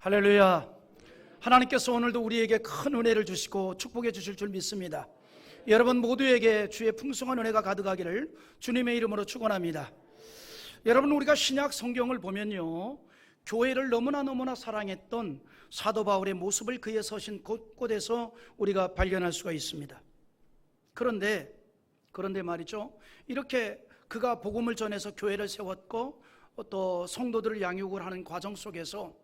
할렐루야. 하나님께서 오늘도 우리에게 큰 은혜를 주시고 축복해 주실 줄 믿습니다. 여러분 모두에게 주의 풍성한 은혜가 가득하기를 주님의 이름으로 축원합니다. 여러분, 우리가 신약 성경을 보면요, 교회를 너무나 사랑했던 사도 바울의 모습을 그의 서신 곳곳에서 우리가 발견할 수가 있습니다. 그런데 말이죠, 이렇게 그가 복음을 전해서 교회를 세웠고 또 성도들을 양육을 하는 과정 속에서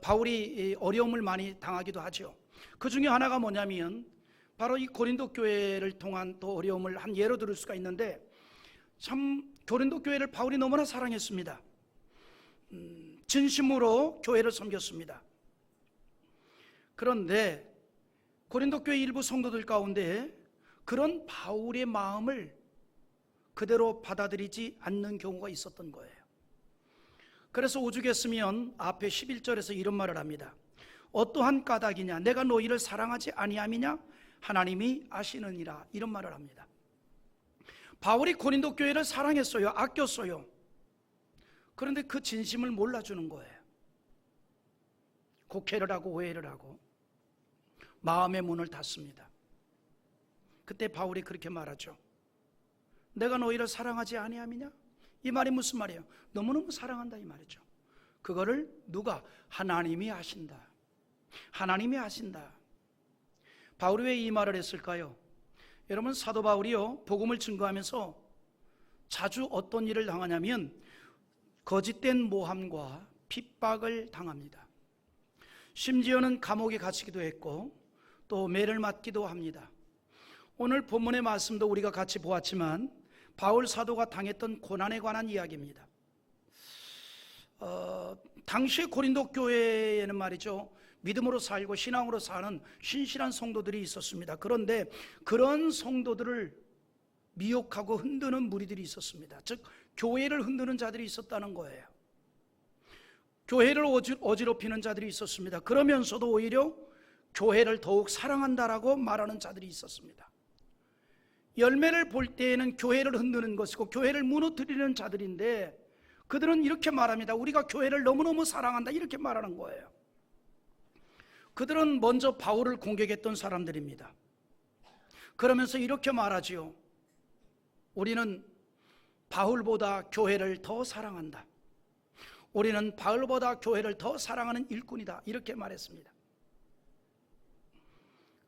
바울이 어려움을 많이 당하기도 하죠. 그 중에 하나가 뭐냐면 바로 이 고린도 교회를 통한 또 어려움을 한 예로 들을 수가 있는데, 참 고린도 교회를 바울이 너무나 사랑했습니다. 진심으로 교회를 섬겼습니다. 그런데 고린도 교회 일부 성도들 가운데 그런 바울의 마음을 그대로 받아들이지 않는 경우가 있었던 거예요. 그래서 오죽했으면 앞에 11절에서 이런 말을 합니다. 어떠한 까닭이냐, 내가 너희를 사랑하지 아니함이냐, 하나님이 아시느니라, 이런 말을 합니다. 바울이 고린도 교회를 사랑했어요. 아꼈어요. 그런데 그 진심을 몰라주는 거예요. 곡해를 하고 오해를 하고 마음의 문을 닫습니다. 그때 바울이 그렇게 말하죠. 내가 너희를 사랑하지 아니함이냐? 이 말이 무슨 말이에요? 너무너무 사랑한다 이 말이죠. 그거를 누가? 하나님이 아신다. 하나님이 아신다. 바울이 왜 이 말을 했을까요? 여러분, 사도 바울이요, 복음을 증거하면서 자주 어떤 일을 당하냐면 거짓된 모함과 핍박을 당합니다. 심지어는 감옥에 갇히기도 했고 또 매를 맞기도 합니다. 오늘 본문의 말씀도 우리가 같이 보았지만 바울 사도가 당했던 고난에 관한 이야기입니다. 당시에 고린도 교회에는 말이죠, 믿음으로 살고 신앙으로 사는 신실한 성도들이 있었습니다. 그런데 그런 성도들을 미혹하고 흔드는 무리들이 있었습니다. 즉 교회를 흔드는 자들이 있었다는 거예요. 교회를 어지럽히는 자들이 있었습니다. 그러면서도 오히려 교회를 더욱 사랑한다라고 말하는 자들이 있었습니다. 열매를 볼 때에는 교회를 흔드는 것이고 교회를 무너뜨리는 자들인데, 그들은 이렇게 말합니다. 우리가 교회를 너무너무 사랑한다, 이렇게 말하는 거예요. 그들은 먼저 바울을 공격했던 사람들입니다. 그러면서 이렇게 말하지요. 우리는 바울보다 교회를 더 사랑한다. 우리는 바울보다 교회를 더 사랑하는 일꾼이다, 이렇게 말했습니다.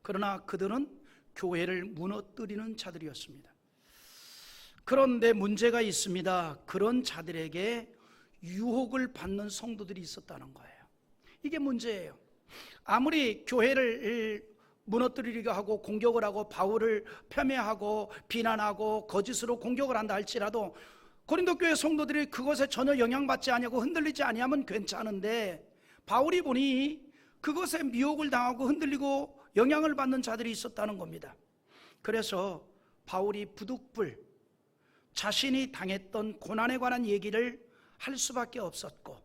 그러나 그들은 교회를 무너뜨리는 자들이었습니다. 그런데 문제가 있습니다. 그런 자들에게 유혹을 받는 성도들이 있었다는 거예요. 이게 문제예요. 아무리 교회를 무너뜨리려고 하고 공격을 하고 바울을 폄훼하고 비난하고 거짓으로 공격을 한다 할지라도 고린도 교회 성도들이 그것에 전혀 영향받지 아니하고 흔들리지 아니하면 괜찮은데, 바울이 보니 그것에 미혹을 당하고 흔들리고 영향을 받는 자들이 있었다는 겁니다. 그래서 바울이 부득불 자신이 당했던 고난에 관한 얘기를 할 수밖에 없었고,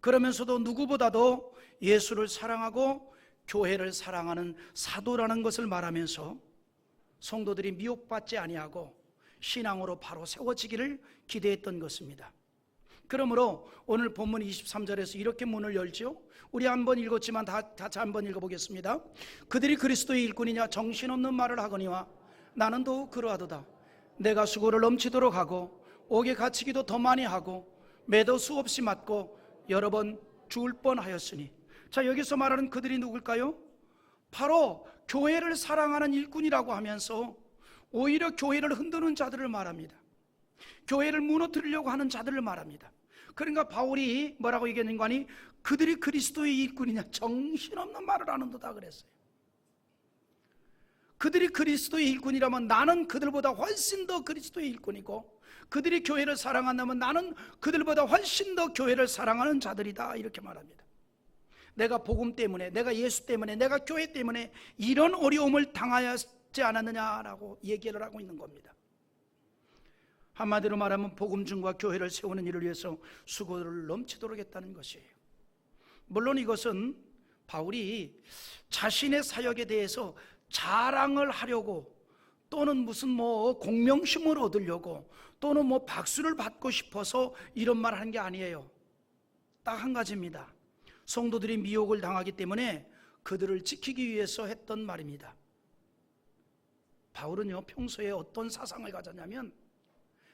그러면서도 누구보다도 예수를 사랑하고 교회를 사랑하는 사도라는 것을 말하면서 성도들이 미혹받지 아니하고 신앙으로 바로 세워지기를 기대했던 것입니다. 그러므로 오늘 본문 23절에서 이렇게 문을 열죠. 우리 한번 읽었지만 다시 한번 읽어보겠습니다. 그들이 그리스도의 일꾼이냐 정신없는 말을 하거니와 나는 더욱 그러하도다. 내가 수고를 넘치도록 하고 옥에 갇히기도 더 많이 하고 매도 수없이 맞고 여러 번 죽을 뻔하였으니. 자, 여기서 말하는 그들이 누굴까요? 바로 교회를 사랑하는 일꾼이라고 하면서 오히려 교회를 흔드는 자들을 말합니다. 교회를 무너뜨리려고 하는 자들을 말합니다. 그러니까 바울이 뭐라고 얘기했는가 하니 그들이 그리스도의 일꾼이냐 정신없는 말을 하는도다 그랬어요. 그들이 그리스도의 일꾼이라면 나는 그들보다 훨씬 더 그리스도의 일꾼이고, 그들이 교회를 사랑한다면 나는 그들보다 훨씬 더 교회를 사랑하는 자들이다, 이렇게 말합니다. 내가 복음 때문에, 내가 예수 때문에, 내가 교회 때문에 이런 어려움을 당하지 않았느냐라고 얘기를 하고 있는 겁니다. 한마디로 말하면 복음증과 교회를 세우는 일을 위해서 수고를 넘치도록 했다는 것이에요. 물론 이것은 바울이 자신의 사역에 대해서 자랑을 하려고 또는 무슨 공명심을 얻으려고 또는 박수를 받고 싶어서 이런 말 하는 게 아니에요. 딱 한 가지입니다. 성도들이 미혹을 당하기 때문에 그들을 지키기 위해서 했던 말입니다. 바울은요, 평소에 어떤 사상을 가졌냐면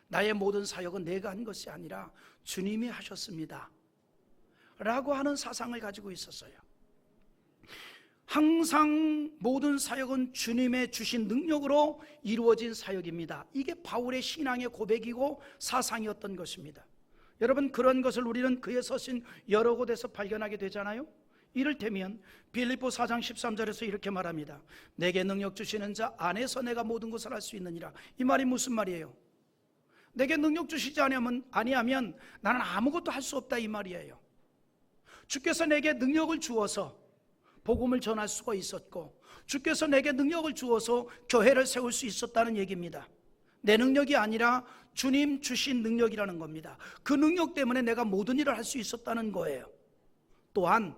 나의 모든 사역은 내가 한 것이 아니라 주님이 하셨습니다 라고 하는 사상을 가지고 있었어요. 항상 모든 사역은 주님의 주신 능력으로 이루어진 사역입니다. 이게 바울의 신앙의 고백이고 사상이었던 것입니다. 여러분, 그런 것을 우리는 그의 서신 여러 곳에서 발견하게 되잖아요. 이를테면 빌립보 4장 13절에서 이렇게 말합니다. 내게 능력 주시는 자 안에서 내가 모든 것을 할 수 있느니라. 이 말이 무슨 말이에요? 내게 능력 주시지 아니하면 나는 아무것도 할 수 없다, 이 말이에요. 주께서 내게 능력을 주어서 복음을 전할 수가 있었고, 주께서 내게 능력을 주어서 교회를 세울 수 있었다는 얘기입니다. 내 능력이 아니라 주님 주신 능력이라는 겁니다. 그 능력 때문에 내가 모든 일을 할 수 있었다는 거예요. 또한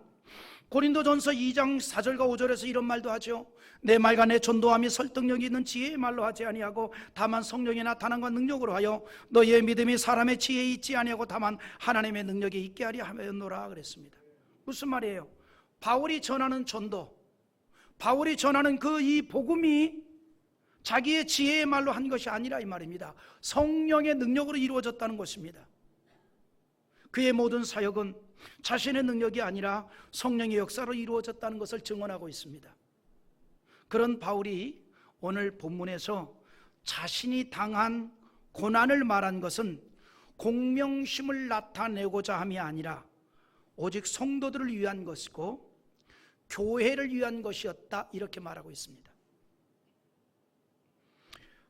고린도전서 2장 4절과 5절에서 이런 말도 하죠. 내 말과 내 전도함이 설득력이 있는 지혜의 말로 하지 아니하고 다만 성령의 나타남과 능력으로 하여 너희의 믿음이 사람의 지혜에 있지 아니하고 다만 하나님의 능력에 있게 하려 하였노라 그랬습니다. 무슨 말이에요? 바울이 전하는 전도, 바울이 전하는 그 이 복음이 자기의 지혜의 말로 한 것이 아니라 이 말입니다. 성령의 능력으로 이루어졌다는 것입니다. 그의 모든 사역은 자신의 능력이 아니라 성령의 역사로 이루어졌다는 것을 증언하고 있습니다. 그런 바울이 오늘 본문에서 자신이 당한 고난을 말한 것은 공명심을 나타내고자 함이 아니라 오직 성도들을 위한 것이고 교회를 위한 것이었다, 이렇게 말하고 있습니다.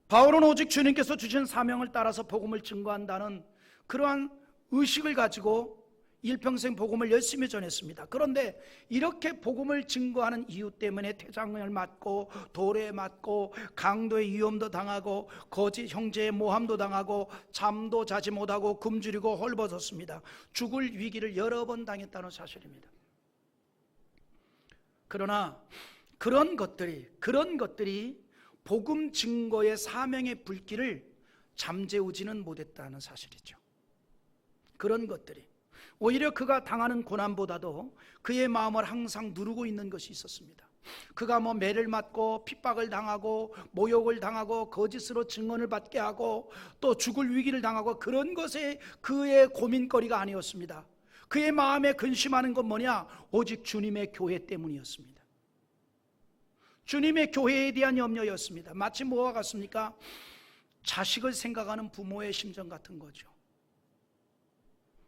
바울은 오직 주님께서 주신 사명을 따라서 복음을 증거한다는 그러한 의식을 가지고 일평생 복음을 열심히 전했습니다. 그런데 이렇게 복음을 증거하는 이유 때문에 태장을 맞고 돌에 맞고 강도의 위험도 당하고 거짓 형제의 모함도 당하고 잠도 자지 못하고 굶주리고 헐벗었습니다. 죽을 위기를 여러 번 당했다는 사실입니다. 그러나 그런 것들이 복음 증거의 사명의 불길을 잠재우지는 못했다는 사실이죠. 그런 것들이 오히려 그가 당하는 고난보다도 그의 마음을 항상 누르고 있는 것이 있었습니다. 그가 매를 맞고 핍박을 당하고 모욕을 당하고 거짓으로 증언을 받게 하고 또 죽을 위기를 당하고 그런 것에 그의 고민거리가 아니었습니다. 그의 마음에 근심하는 건 뭐냐? 오직 주님의 교회 때문이었습니다. 주님의 교회에 대한 염려였습니다. 마치 뭐와 같습니까? 자식을 생각하는 부모의 심정 같은 거죠.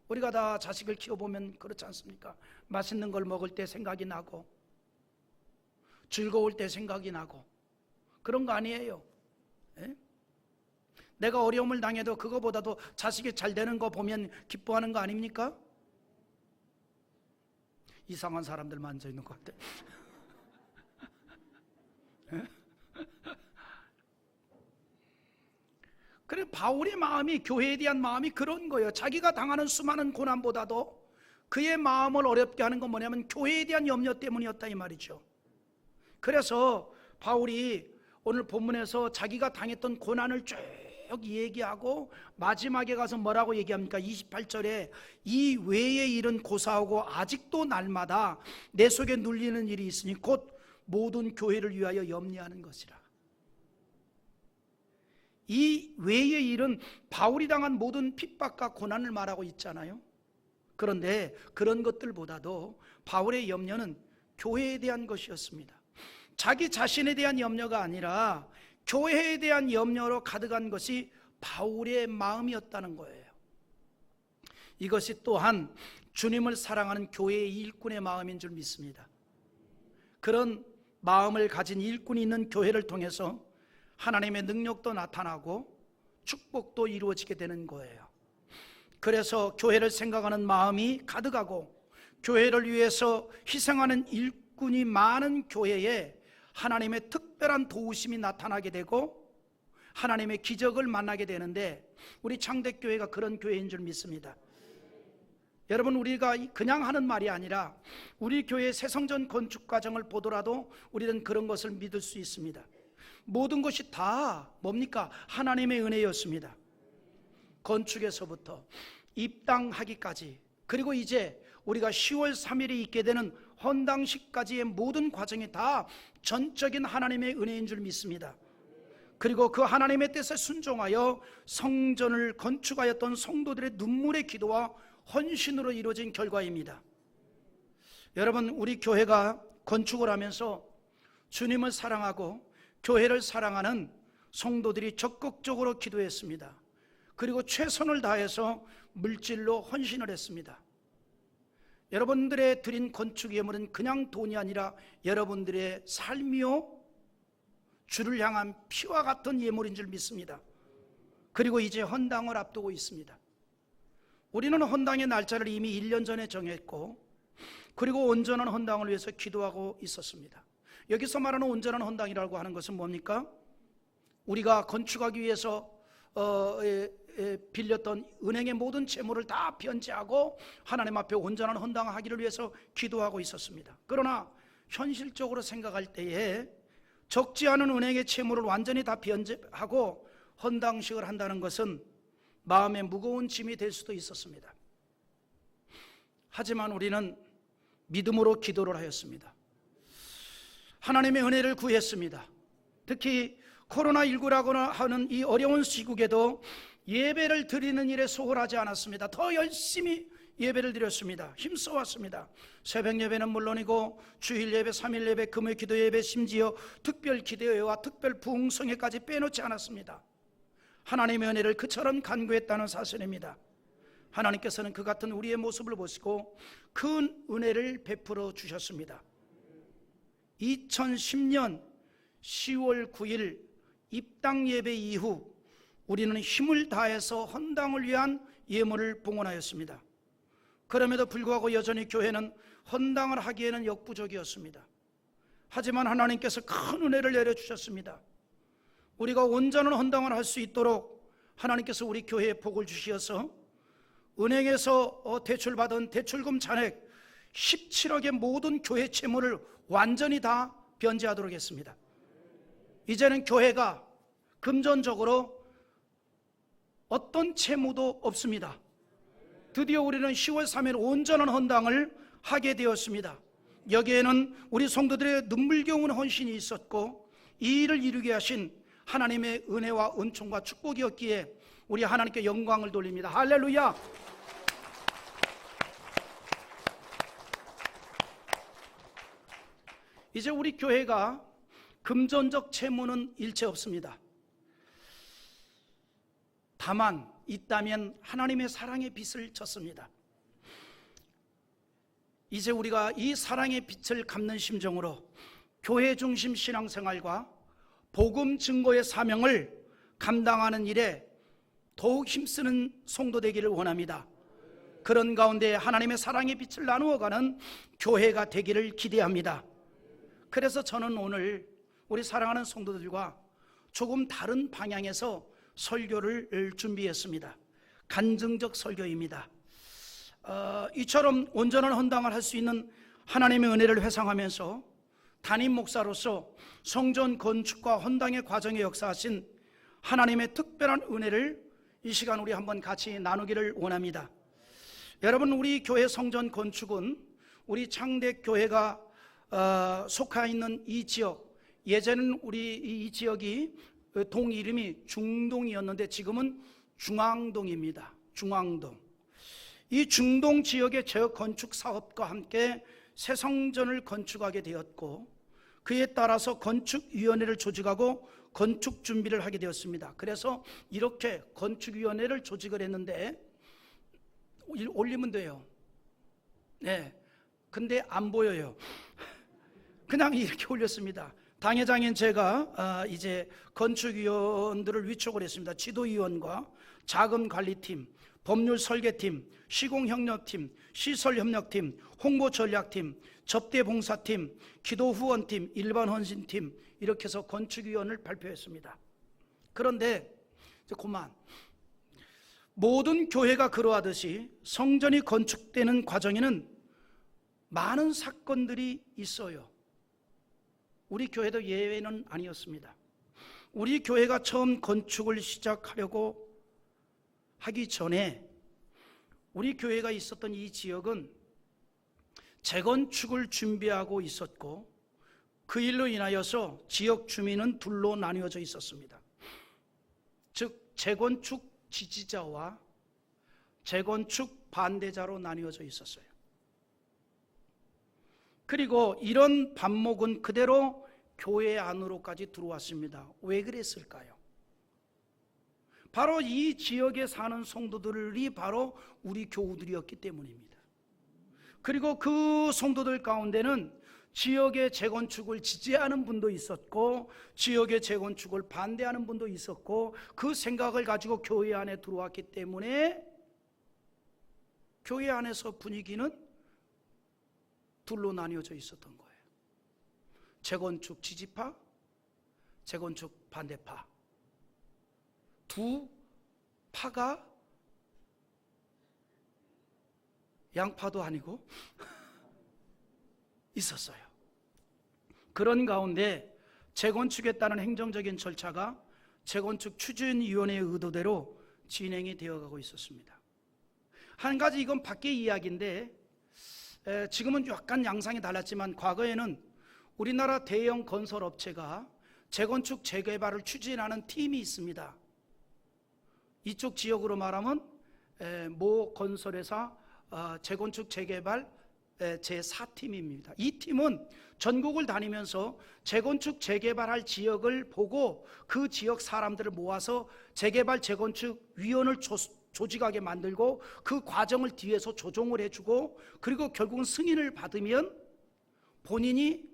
우리가 다 자식을 키워보면 그렇지 않습니까? 맛있는 걸 먹을 때 생각이 나고 즐거울 때 생각이 나고 그런 거 아니에요. 예? 내가 어려움을 당해도 그거보다도 자식이 잘 되는 거 보면 기뻐하는 거 아닙니까? 이상한 사람들만 앉아있는 것 같아. 그래, 바울의 마음이, 교회에 대한 마음이 그런 거예요. 자기가 당하는 수많은 고난보다도 그의 마음을 어렵게 하는 건 뭐냐면 교회에 대한 염려 때문이었다, 이 말이죠. 그래서 바울이 오늘 본문에서 자기가 당했던 고난을 쭉 얘기하고 마지막에 가서 뭐라고 얘기합니까? 28절에 이 외의 일은 고사하고 아직도 날마다 내 속에 눌리는 일이 있으니 곧 모든 교회를 위하여 염려하는 것이라. 이 외의 일은 바울이 당한 모든 핍박과 고난을 말하고 있잖아요. 그런데 그런 것들보다도 바울의 염려는 교회에 대한 것이었습니다. 자기 자신에 대한 염려가 아니라 교회에 대한 염려로 가득한 것이 바울의 마음이었다는 거예요. 이것이 또한 주님을 사랑하는 교회의 일꾼의 마음인 줄 믿습니다. 그런 마음을 가진 일꾼이 있는 교회를 통해서 하나님의 능력도 나타나고 축복도 이루어지게 되는 거예요. 그래서 교회를 생각하는 마음이 가득하고 교회를 위해서 희생하는 일꾼이 많은 교회에 하나님의 특별한 도우심이 나타나게 되고 하나님의 기적을 만나게 되는데 우리 창대교회가 그런 교회인 줄 믿습니다. 여러분, 우리가 그냥 하는 말이 아니라 우리 교회의 새성전 건축 과정을 보더라도 우리는 그런 것을 믿을 수 있습니다. 모든 것이 다 뭡니까? 하나님의 은혜였습니다. 건축에서부터 입당하기까지, 그리고 이제 우리가 10월 3일에 있게 되는 헌당식까지의 모든 과정이 다 전적인 하나님의 은혜인 줄 믿습니다. 그리고 그 하나님의 뜻에 순종하여 성전을 건축하였던 성도들의 눈물의 기도와 헌신으로 이루어진 결과입니다. 여러분, 우리 교회가 건축을 하면서 주님을 사랑하고 교회를 사랑하는 성도들이 적극적으로 기도했습니다. 그리고 최선을 다해서 물질로 헌신을 했습니다. 여러분들의 드린 건축 예물은 그냥 돈이 아니라 여러분들의 삶이요 주를 향한 피와 같은 예물인 줄 믿습니다. 그리고 이제 헌당을 앞두고 있습니다. 우리는 헌당의 날짜를 이미 1년 전에 정했고, 그리고 온전한 헌당을 위해서 기도하고 있었습니다. 여기서 말하는 온전한 헌당이라고 하는 것은 뭡니까? 우리가 건축하기 위해서 빌렸던 은행의 모든 채무를 다 변제하고 하나님 앞에 온전한 헌당하기를 위해서 기도하고 있었습니다. 그러나 현실적으로 생각할 때에 적지 않은 은행의 채무를 완전히 다 변제하고 헌당식을 한다는 것은 마음에 무거운 짐이 될 수도 있었습니다. 하지만 우리는 믿음으로 기도를 하였습니다. 하나님의 은혜를 구했습니다. 특히 코로나19라고 하는 이 어려운 시국에도 예배를 드리는 일에 소홀하지 않았습니다. 더 열심히 예배를 드렸습니다. 힘써왔습니다. 새벽 예배는 물론이고 주일 예배, 3일 예배, 금요 기도 예배, 심지어 특별 기도회와 특별 부흥성회까지 빼놓지 않았습니다. 하나님의 은혜를 그처럼 간구했다는 사실입니다. 하나님께서는 그 같은 우리의 모습을 보시고 큰 은혜를 베풀어 주셨습니다. 2010년 10월 9일 입당 예배 이후 우리는 힘을 다해서 헌당을 위한 예물을 봉헌하였습니다. 그럼에도 불구하고 여전히 교회는 헌당을 하기에는 역부족이었습니다. 하지만 하나님께서 큰 은혜를 내려주셨습니다. 우리가 온전한 헌당을 할 수 있도록 하나님께서 우리 교회에 복을 주시어서 은행에서 대출받은 대출금 잔액 17억의 모든 교회 채무를 완전히 다 변제하도록 했습니다. 이제는 교회가 금전적으로 어떤 채무도 없습니다. 드디어 우리는 10월 3일 온전한 헌당을 하게 되었습니다. 여기에는 우리 성도들의 눈물겨운 헌신이 있었고 이 일을 이루게 하신 하나님의 은혜와 은총과 축복이었기에 우리 하나님께 영광을 돌립니다. 할렐루야. 이제 우리 교회가 금전적 채무는 일체 없습니다. 다만 있다면 하나님의 사랑의 빛을 졌습니다. 이제 우리가 이 사랑의 빛을 갚는 심정으로 교회 중심 신앙생활과 복음 증거의 사명을 감당하는 일에 더욱 힘쓰는 성도 되기를 원합니다. 그런 가운데 하나님의 사랑의 빛을 나누어가는 교회가 되기를 기대합니다. 그래서 저는 오늘 우리 사랑하는 성도들과 조금 다른 방향에서 설교를 준비했습니다. 간증적 설교입니다. 이처럼 온전한 헌당을 할 수 있는 하나님의 은혜를 회상하면서 담임 목사로서 성전 건축과 헌당의 과정에 역사하신 하나님의 특별한 은혜를 이 시간 우리 한번 같이 나누기를 원합니다. 여러분, 우리 교회 성전 건축은 우리 창대교회가 속해 있는 이 지역, 예전에는 우리 이 지역이 동 이름이 중동이었는데 지금은 중앙동입니다. 중앙동. 이 중동 지역의 재건축 사업과 함께 새 성전을 건축하게 되었고 그에 따라서 건축위원회를 조직하고 건축 준비를 하게 되었습니다. 그래서 이렇게 건축위원회를 조직을 했는데 올리면 돼요. 네, 근데 안 보여요. 그냥 이렇게 올렸습니다. 당회장인 제가 이제 건축위원들을 위촉을 했습니다. 지도위원과 자금관리팀, 법률설계팀, 시공협력팀, 시설협력팀, 홍보전략팀, 접대봉사팀, 기도후원팀, 일반헌신팀 이렇게 해서 건축위원을 발표했습니다. 그런데 이제 그만 모든 교회가 그러하듯이 성전이 건축되는 과정에는 많은 사건들이 있어요. 우리 교회도 예외는 아니었습니다. 우리 교회가 처음 건축을 시작하려고 하기 전에 우리 교회가 있었던 이 지역은 재건축을 준비하고 있었고, 그 일로 인하여서 지역 주민은 둘로 나뉘어져 있었습니다. 즉 재건축 지지자와 재건축 반대자로 나뉘어져 있었어요. 그리고 이런 반목은 그대로 교회 안으로까지 들어왔습니다. 왜 그랬을까요? 바로 이 지역에 사는 성도들이 바로 우리 교우들이었기 때문입니다. 그리고 그 성도들 가운데는 지역의 재건축을 지지하는 분도 있었고, 지역의 재건축을 반대하는 분도 있었고, 그 생각을 가지고 교회 안에 들어왔기 때문에 교회 안에서 분위기는 둘로 나뉘어져 있었던 거예요. 재건축 지지파, 재건축 반대파. 두 파가 양파도 아니고 있었어요. 그런 가운데 재건축에 따른 행정적인 절차가 재건축 추진위원회의 의도대로 진행이 되어가고 있었습니다. 한 가지 이건 밖의 이야기인데, 지금은 약간 양상이 달랐지만 과거에는 우리나라 대형 건설업체가 재건축 재개발을 추진하는 팀이 있습니다. 이쪽 지역으로 말하면 모 건설회사 재건축 재개발 제4팀입니다. 이 팀은 전국을 다니면서 재건축 재개발할 지역을 보고 그 지역 사람들을 모아서 재개발 재건축 위원을 조직하게 만들고, 그 과정을 뒤에서 조정을 해주고, 그리고 결국은 승인을 받으면 본인이,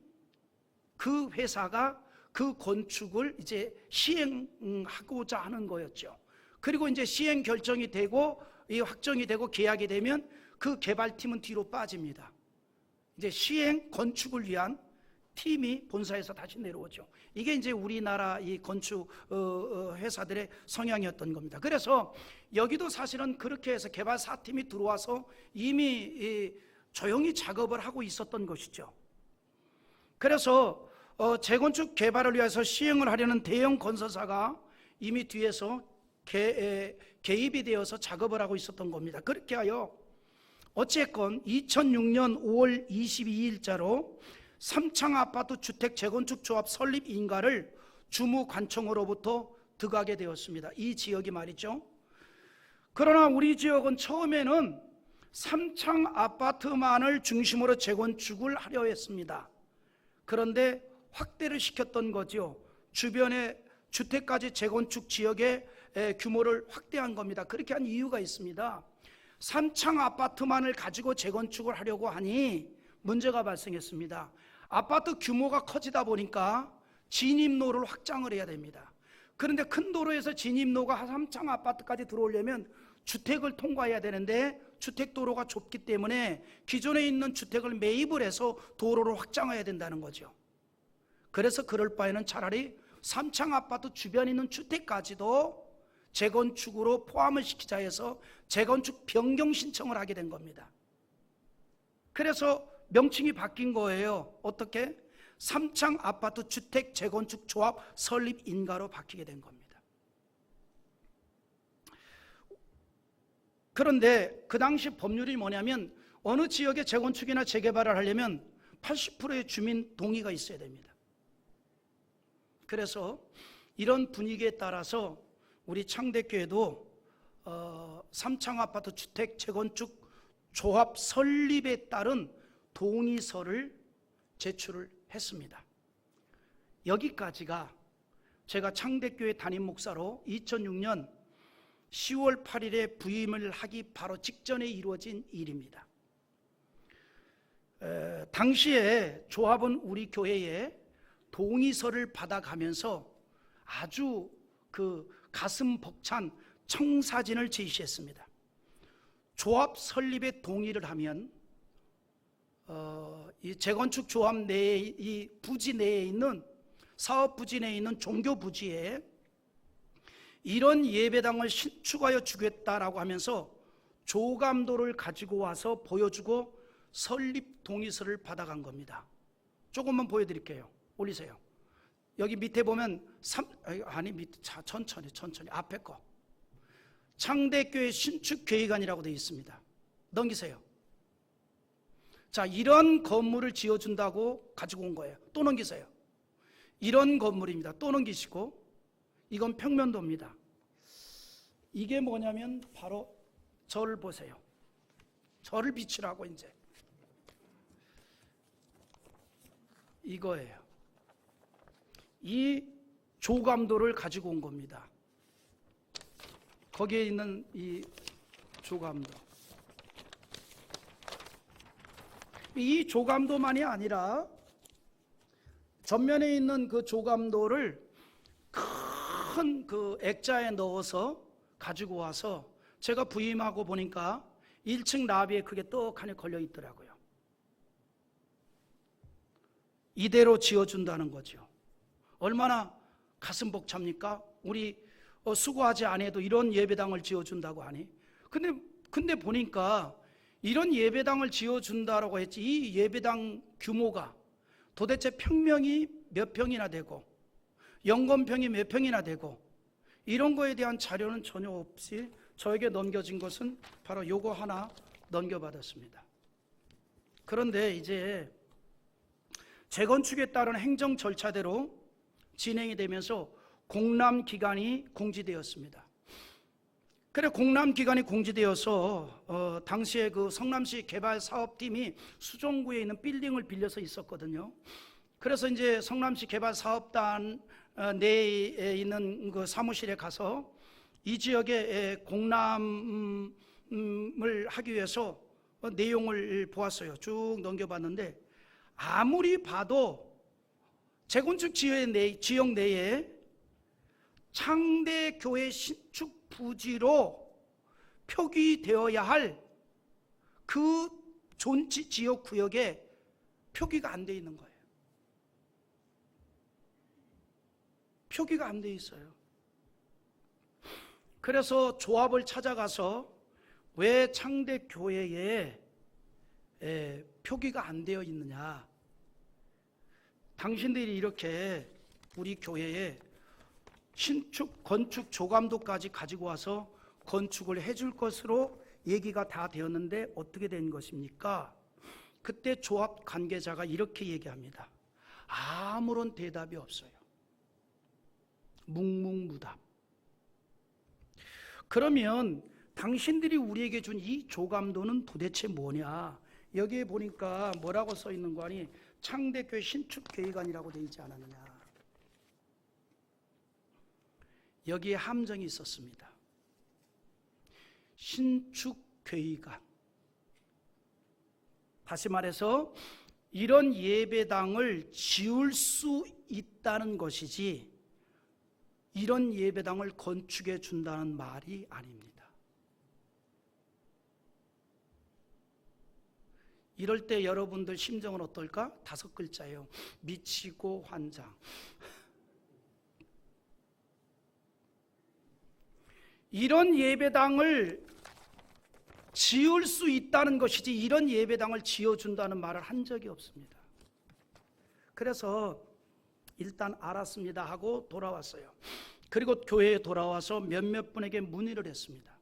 그 회사가 그 건축을 이제 시행하고자 하는 거였죠. 그리고 이제 시행 결정이 되고 확정이 되고 계약이 되면 그 개발팀은 뒤로 빠집니다. 이제 시행 건축을 위한 팀이 본사에서 다시 내려오죠. 이게 이제 우리나라 이 건축 회사들의 성향이었던 겁니다. 그래서 여기도 사실은 그렇게 해서 개발사팀이 들어와서 이미 조용히 작업을 하고 있었던 것이죠. 그래서 재건축 개발을 위해서 시행을 하려는 대형 건설사가 이미 뒤에서 개입이 되어서 작업을 하고 있었던 겁니다. 그렇게 하여 어쨌건 2006년 5월 22일자로 삼창아파트 주택 재건축 조합 설립 인가를 주무관청으로부터 득하게 되었습니다. 이 지역이 말이죠. 그러나 우리 지역은 처음에는 삼창아파트만을 중심으로 재건축을 하려 했습니다. 그런데 확대를 시켰던 거죠. 주변의 주택까지 재건축 지역의 규모를 확대한 겁니다. 그렇게 한 이유가 있습니다. 삼창아파트만을 가지고 재건축을 하려고 하니 문제가 발생했습니다. 아파트 규모가 커지다 보니까 진입로를 확장을 해야 됩니다. 그런데 큰 도로에서 진입로가 삼창아파트까지 들어오려면 주택을 통과해야 되는데 주택도로가 좁기 때문에 기존에 있는 주택을 매입을 해서 도로를 확장해야 된다는 거죠. 그래서 그럴 바에는 차라리 삼창아파트 주변에 있는 주택까지도 재건축으로 포함을 시키자 해서 재건축 변경 신청을 하게 된 겁니다. 그래서 명칭이 바뀐 거예요. 어떻게? 삼창아파트 주택 재건축 조합 설립 인가로 바뀌게 된 겁니다. 그런데 그 당시 법률이 뭐냐면 어느 지역에 재건축이나 재개발을 하려면 80%의 주민 동의가 있어야 됩니다. 그래서 이런 분위기에 따라서 우리 창대교회도 삼창아파트 주택 재건축 조합 설립에 따른 동의서를 제출을 했습니다. 여기까지가 제가 창대교회 담임 목사로 2006년 10월 8일에 부임을 하기 바로 직전에 이루어진 일입니다. 당시에 조합은 우리 교회에 동의서를 받아가면서 아주 그 가슴 벅찬 청사진을 제시했습니다. 조합 설립에 동의를 하면 이 재건축 조합 내에, 이 부지 내에 있는 사업 부지 내에 있는 종교 부지에 이런 예배당을 신축하여 주겠다라고 하면서 조감도를 가지고 와서 보여주고 설립 동의서를 받아간 겁니다. 조금만 보여드릴게요. 올리세요. 여기 밑에 보면 천천히 앞에 거 창대교회 신축계획안이라고 되어 있습니다. 넘기세요. 자, 이런 건물을 지어준다고 가지고 온 거예요. 또 넘기세요. 이런 건물입니다. 또 넘기시고, 이건 평면도입니다. 이게 뭐냐면 바로 저를 보세요. 저를 비추라고 이제 이거예요. 이 조감도를 가지고 온 겁니다. 거기에 있는 이 조감도. 이 조감도만이 아니라 전면에 있는 그 조감도를 큰 그 액자에 넣어서 가지고 와서 제가 부임하고 보니까 1층 라비에 그게 떡하니 걸려 있더라고요. 이대로 지어준다는 거죠. 얼마나 가슴 벅찹니까? 우리 수고하지 않아도 이런 예배당을 지어준다고 하니. 근데 보니까 이런 예배당을 지어준다라고 했지, 이 예배당 규모가 도대체 평명이 몇 평이나 되고 연건평이 몇 평이나 되고 이런 거에 대한 자료는 전혀 없이 저에게 넘겨진 것은 바로 요거 하나 넘겨받았습니다. 그런데 이제 재건축에 따른 행정 절차대로 진행이 되면서 공람기간이 공지되었습니다. 그래, 공람기간이 공지되어서 당시에 그 성남시 개발사업팀이 수종구에 있는 빌딩을 빌려서 있었거든요. 그래서 이제 성남시 개발사업단 내에 있는 그 사무실에 가서 이 지역에 공람을 하기 위해서 내용을 보았어요. 쭉 넘겨봤는데 아무리 봐도 재건축 지역 내에 창대교회 신축 부지로 표기되어야 할 그 존치 지역 구역에 표기가 안 돼 있는 거예요. 표기가 안 돼 있어요. 그래서 조합을 찾아가서 왜 창대교회에 표기가 안 되어 있느냐, 당신들이 이렇게 우리 교회에 신축, 건축 조감도까지 가지고 와서 건축을 해줄 것으로 얘기가 다 되었는데 어떻게 된 것입니까? 그때 조합 관계자가 이렇게 얘기합니다. 아무런 대답이 없어요. 묵묵무답. 그러면 당신들이 우리에게 준 이 조감도는 도대체 뭐냐? 여기에 보니까 뭐라고 써 있는 거 아니? 창대교회 신축계획안이라고 되어 있지 않았느냐? 여기에 함정이 있었습니다. 신축계획안. 다시 말해서 이런 예배당을 지을 수 있다는 것이지 이런 예배당을 건축해 준다는 말이 아닙니다. 이럴 때 여러분들 심정은 어떨까? 5글자예요. 미치고 환장. 이런 예배당을 지을 수 있다는 것이지 이런 예배당을 지어준다는 말을 한 적이 없습니다. 그래서 일단 알았습니다 하고 돌아왔어요. 그리고 교회에 돌아와서 몇몇 분에게 문의를 했습니다.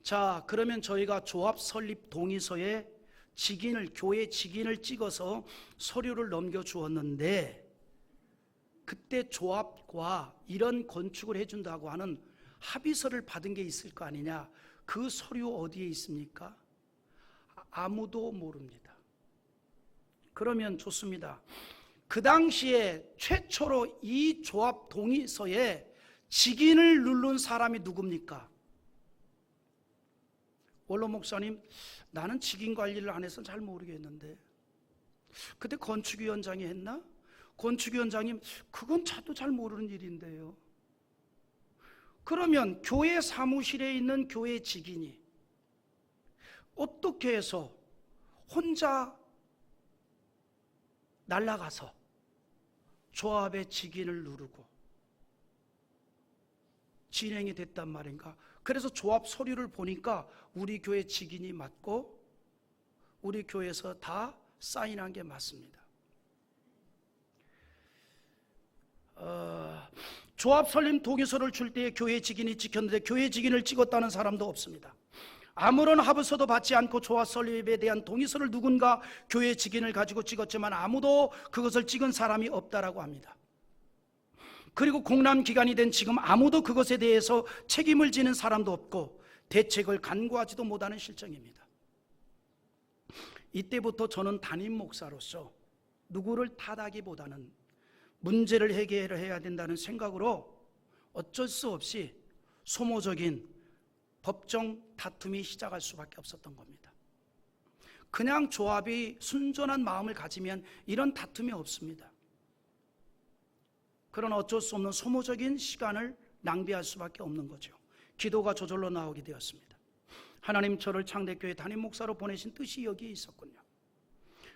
자, 그러면 저희가 조합 설립 동의서에 교회 직인을 찍어서 서류를 넘겨주었는데 그때 조합과 이런 건축을 해준다고 하는 합의서를 받은 게 있을 거 아니냐? 그 서류 어디에 있습니까? 아무도 모릅니다. 그러면 좋습니다. 그 당시에 최초로 이 조합 동의서에 직인을 누른 사람이 누굽니까? 원로 목사님, 나는 직인 관리를 안 해서 잘 모르겠는데 그때 건축위원장이 했나? 건축위원장님, 그건 저도 잘 모르는 일인데요. 그러면 교회 사무실에 있는 교회 직인이 어떻게 해서 혼자 날아가서 조합의 직인을 누르고 진행이 됐단 말인가? 그래서 조합 서류를 보니까 우리 교회 직인이 맞고 우리 교회에서 다 사인한 게 맞습니다. 조합 설립 동의서를 줄 때 교회 직인이 찍혔는데 교회 직인을 찍었다는 사람도 없습니다. 아무런 하부서도 받지 않고 조합 설립에 대한 동의서를 누군가 교회 직인을 가지고 찍었지만 아무도 그것을 찍은 사람이 없다라고 합니다. 그리고 공람 기간이 된 지금 아무도 그것에 대해서 책임을 지는 사람도 없고 대책을 간구하지도 못하는 실정입니다. 이때부터 저는 담임 목사로서 누구를 탓하기보다는 문제를 해결해야 된다는 생각으로 어쩔 수 없이 소모적인 법정 다툼이 시작할 수밖에 없었던 겁니다. 그냥 조합이 순전한 마음을 가지면 이런 다툼이 없습니다. 그런 어쩔 수 없는 소모적인 시간을 낭비할 수밖에 없는 거죠. 기도가 저절로 나오게 되었습니다. 하나님 저를 창대교회 담임 목사로 보내신 뜻이 여기에 있었군요.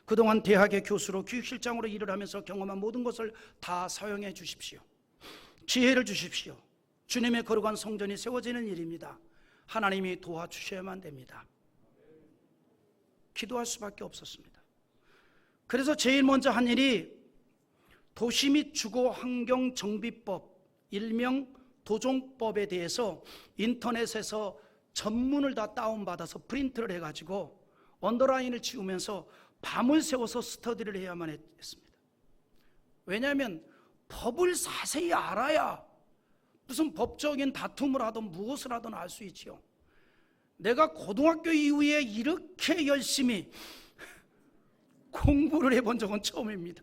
그동안 대학의 교수로 교육실장으로 일을 하면서 경험한 모든 것을 다 사용해 주십시오. 지혜를 주십시오. 주님의 거룩한 성전이 세워지는 일입니다. 하나님이 도와주셔야만 됩니다. 기도할 수밖에 없었습니다. 그래서 제일 먼저 한 일이 도시 및 주거환경정비법, 일명 도종법에 대해서 인터넷에서 전문을 다 다운받아서 프린트를 해가지고 언더라인을 지우면서 밤을 새워서 스터디를 해야만 했습니다. 왜냐하면 법을 자세히 알아야 무슨 법적인 다툼을 하든 무엇을 하든 알 수 있지요. 내가 고등학교 이후에 이렇게 열심히 공부를 해본 적은 처음입니다.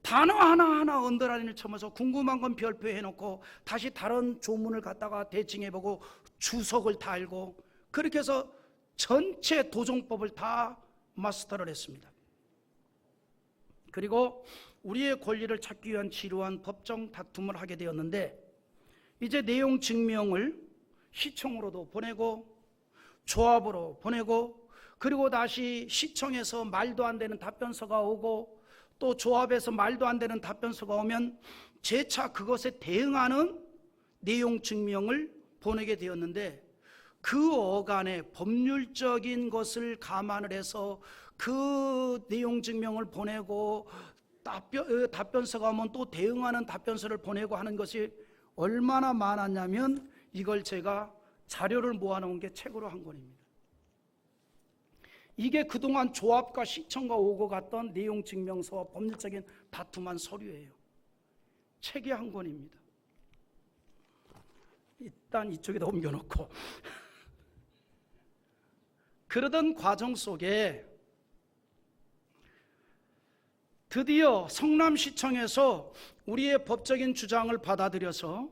단어 하나하나 언더라인을 쳐면서 궁금한 건 별표해 놓고 다시 다른 조문을 갖다가 대칭해보고 주석을 달고 그렇게 해서 전체 도종법을 다 마스터를 했습니다. 그리고 우리의 권리를 찾기 위한 지루한 법정 다툼을 하게 되었는데 이제 내용 증명을 시청으로도 보내고 조합으로 보내고 그리고 다시 시청에서 말도 안 되는 답변서가 오고 또 조합에서 말도 안 되는 답변서가 오면 재차 그것에 대응하는 내용 증명을 보내게 되었는데 그 어간의 법률적인 것을 감안을 해서 그 내용 증명을 보내고 답변서가 오면 또 대응하는 답변서를 보내고 하는 것이 얼마나 많았냐면 이걸 제가 자료를 모아놓은 게 책으로 한 권입니다. 이게 그동안 조합과 시청과 오고 갔던 내용 증명서와 법률적인 다툼한 서류예요. 책이 한 권입니다. 일단 이쪽에다 옮겨놓고 그러던 과정 속에 드디어 성남시청에서 우리의 법적인 주장을 받아들여서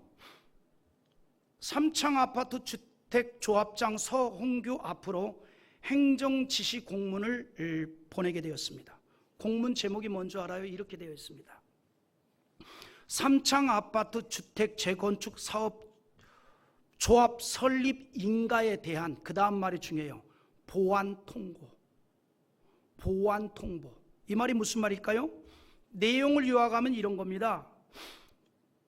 삼창아파트 주택조합장 서홍규 앞으로 행정지시 공문을 보내게 되었습니다. 공문 제목이 뭔지 알아요? 이렇게 되어 있습니다. 삼창아파트 주택 재건축 사업 조합 설립 인가에 대한 그 다음 말이 중요해요. 보완 통보. 보완 통보. 이 말이 무슨 말일까요? 내용을 요약하면 이런 겁니다.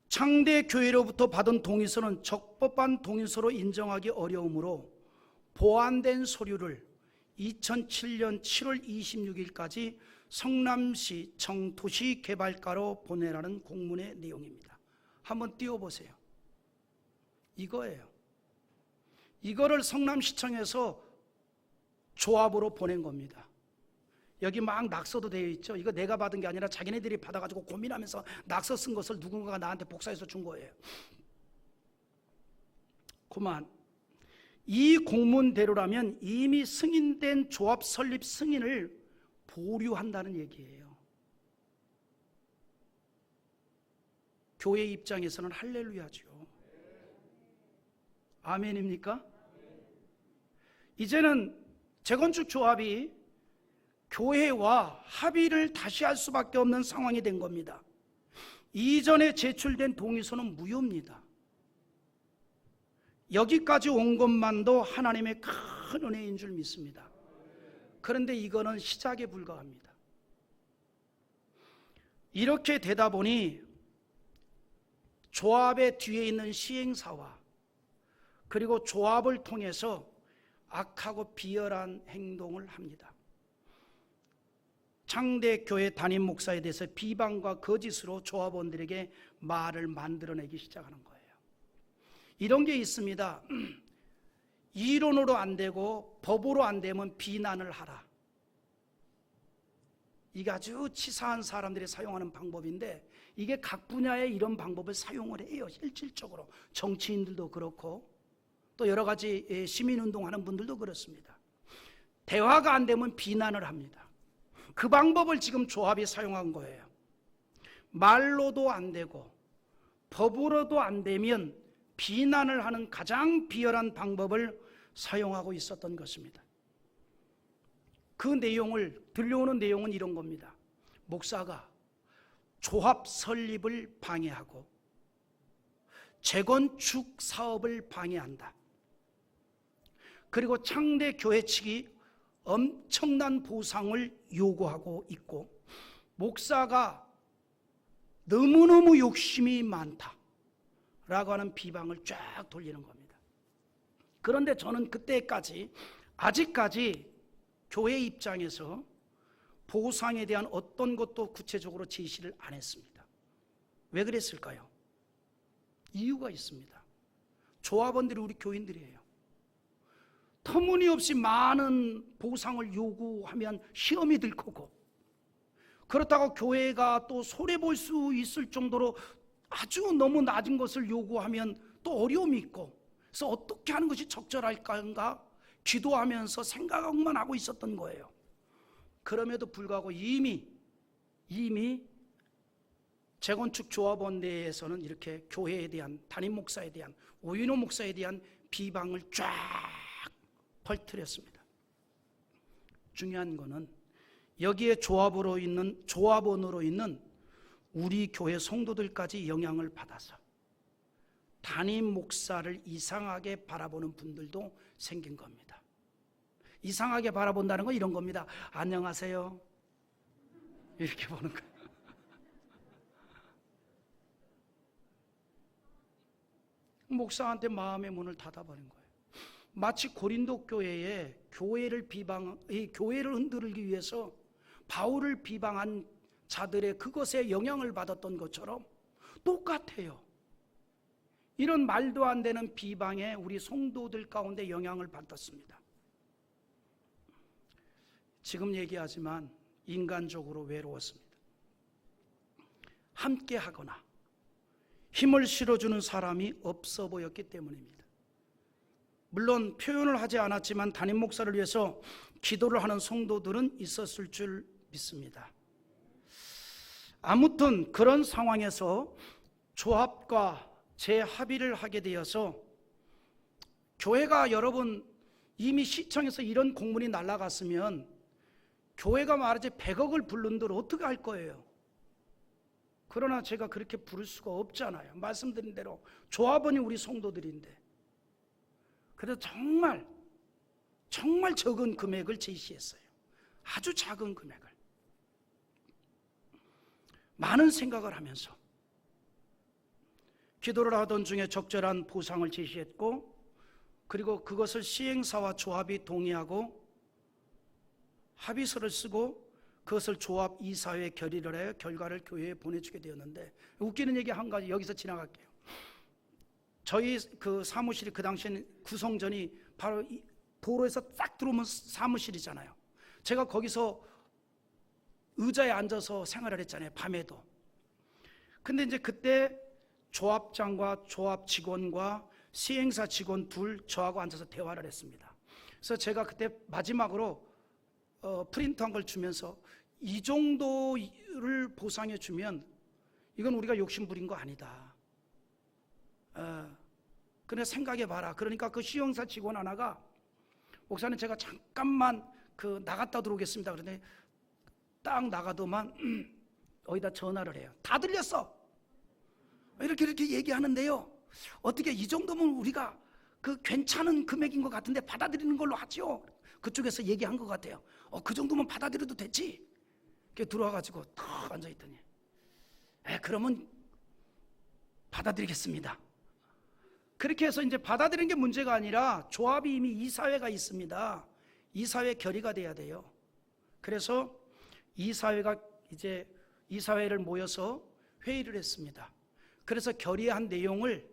창대교회로부터 받은 동의서는 적법한 동의서로 인정하기 어려우므로 보완된 서류를 2007년 7월 26일까지 성남시청 도시개발과로 보내라는 공문의 내용입니다. 한번 띄워보세요. 이거예요. 이거를 성남시청에서 조합으로 보낸 겁니다. 여기 막 낙서도 되어 있죠. 이거 내가 받은 게 아니라 자기네들이 받아가지고 고민하면서 낙서 쓴 것을 누군가가 나한테 복사해서 준 거예요. 그만 이 공문대로라면 이미 승인된 조합 설립 승인을 보류한다는 얘기예요. 교회 입장에서는 할렐루야죠. 아멘입니까? 이제는 재건축 조합이 교회와 합의를 다시 할 수밖에 없는 상황이 된 겁니다. 이전에 제출된 동의서는 무효입니다. 여기까지 온 것만도 하나님의 큰 은혜인 줄 믿습니다. 그런데 이거는 시작에 불과합니다. 이렇게 되다 보니 조합의 뒤에 있는 시행사와 그리고 조합을 통해서 악하고 비열한 행동을 합니다. 창대교회 담임 목사에 대해서 비방과 거짓으로 조합원들에게 말을 만들어내기 시작하는 거예요. 이런 게 있습니다. 이론으로 안 되고 법으로 안 되면 비난을 하라. 이게 아주 치사한 사람들이 사용하는 방법인데, 이게 각 분야에 이런 방법을 사용을 해요. 실질적으로 정치인들도 그렇고 또 여러 가지 시민운동하는 분들도 그렇습니다. 대화가 안 되면 비난을 합니다. 그 방법을 지금 조합이 사용한 거예요. 말로도 안 되고 법으로도 안 되면 비난을 하는 가장 비열한 방법을 사용하고 있었던 것입니다. 그 내용을, 들려오는 내용은 이런 겁니다. 목사가 조합 설립을 방해하고 재건축 사업을 방해한다. 그리고 창대 교회 측이 엄청난 보상을 요구하고 있고, 목사가 너무너무 욕심이 많다 라고 하는 비방을 쫙 돌리는 겁니다. 그런데 저는 그때까지, 아직까지 교회 입장에서 보상에 대한 어떤 것도 구체적으로 제시를 안 했습니다. 왜 그랬을까요? 이유가 있습니다. 조합원들이 우리 교인들이에요. 터무니없이 많은 보상을 요구하면 시험이 들 거고, 그렇다고 교회가 또 손해볼 수 있을 정도로 아주 너무 낮은 것을 요구하면 또 어려움이 있고, 그래서 어떻게 하는 것이 적절할까 기도하면서 생각만 하고 있었던 거예요. 그럼에도 불구하고 이미 재건축 조합원대에서는 이렇게 교회에 대한, 담임 목사에 대한, 오윤호 목사에 대한 비방을 쫙 퍼뜨렸습니다. 중요한 거는 여기에 조합원으로 있는 우리 교회 성도들까지 영향을 받아서 담임 목사를 이상하게 바라보는 분들도 생긴 겁니다. 이상하게 바라본다는 건 이런 겁니다. 안녕하세요, 이렇게 보는 거예요. 목사한테 마음의 문을 닫아버린 거예요. 마치 고린도 교회에 교회를 흔들기 위해서 바울을 비방한 자들의 그것에 영향을 받았던 것처럼 똑같아요. 이런 말도 안 되는 비방에 우리 성도들 가운데 영향을 받았습니다. 지금 얘기하지만 인간적으로 외로웠습니다. 함께 하거나 힘을 실어주는 사람이 없어 보였기 때문입니다. 물론 표현을 하지 않았지만 담임 목사를 위해서 기도를 하는 성도들은 있었을 줄 믿습니다. 아무튼 그런 상황에서 조합과 재합의를 하게 되어서, 교회가 여러분 이미 시청에서 이런 공문이 날아갔으면 교회가 말하지 100억을 부른들 어떻게 할 거예요? 그러나 제가 그렇게 부를 수가 없잖아요. 말씀드린 대로 조합원이 우리 성도들인데. 그래서 정말 적은 금액을 제시했어요. 아주 작은 금액을. 많은 생각을 하면서 기도를 하던 중에 적절한 보상을 제시했고, 그리고 그것을 시행사와 조합이 동의하고 합의서를 쓰고 그것을 조합 이사회에 결의를 해 결과를 교회에 보내주게 되었는데, 웃기는 얘기 한 가지 여기서 지나갈게요. 저희 그 사무실이 그 당시에는 구성전이 바로 이 도로에서 딱 들어오면 사무실이잖아요. 제가 거기서 의자에 앉아서 생활을 했잖아요, 밤에도. 근데 이제 그때 조합장과 조합 직원과 시행사 직원 둘 저하고 앉아서 대화를 했습니다. 그래서 제가 그때 마지막으로 프린트한 걸 주면서, 이 정도를 보상해 주면 이건 우리가 욕심 부린 거 아니다. 그래 생각해 봐라. 그러니까 그 시행사 직원 하나가, 목사님 제가 잠깐만 나갔다 들어오겠습니다. 그런데 딱 나가더만 어디다 전화를 해요. 다 들렸어. 이렇게 얘기하는데요, 어떻게 이 정도면 우리가 괜찮은 금액인 것 같은데 받아들이는 걸로 하죠. 그쪽에서 얘기한 것 같아요. 그 정도면 받아들여도 되지. 이렇게 들어와가지고 탁 앉아있더니, 그러면 받아들이겠습니다. 그렇게 해서 이제 받아들이는 게 문제가 아니라 조합이 이미 이사회가 있습니다. 이사회 결의가 돼야 돼요. 그래서 이사회를 모여서 회의를 했습니다. 그래서 결의한 내용을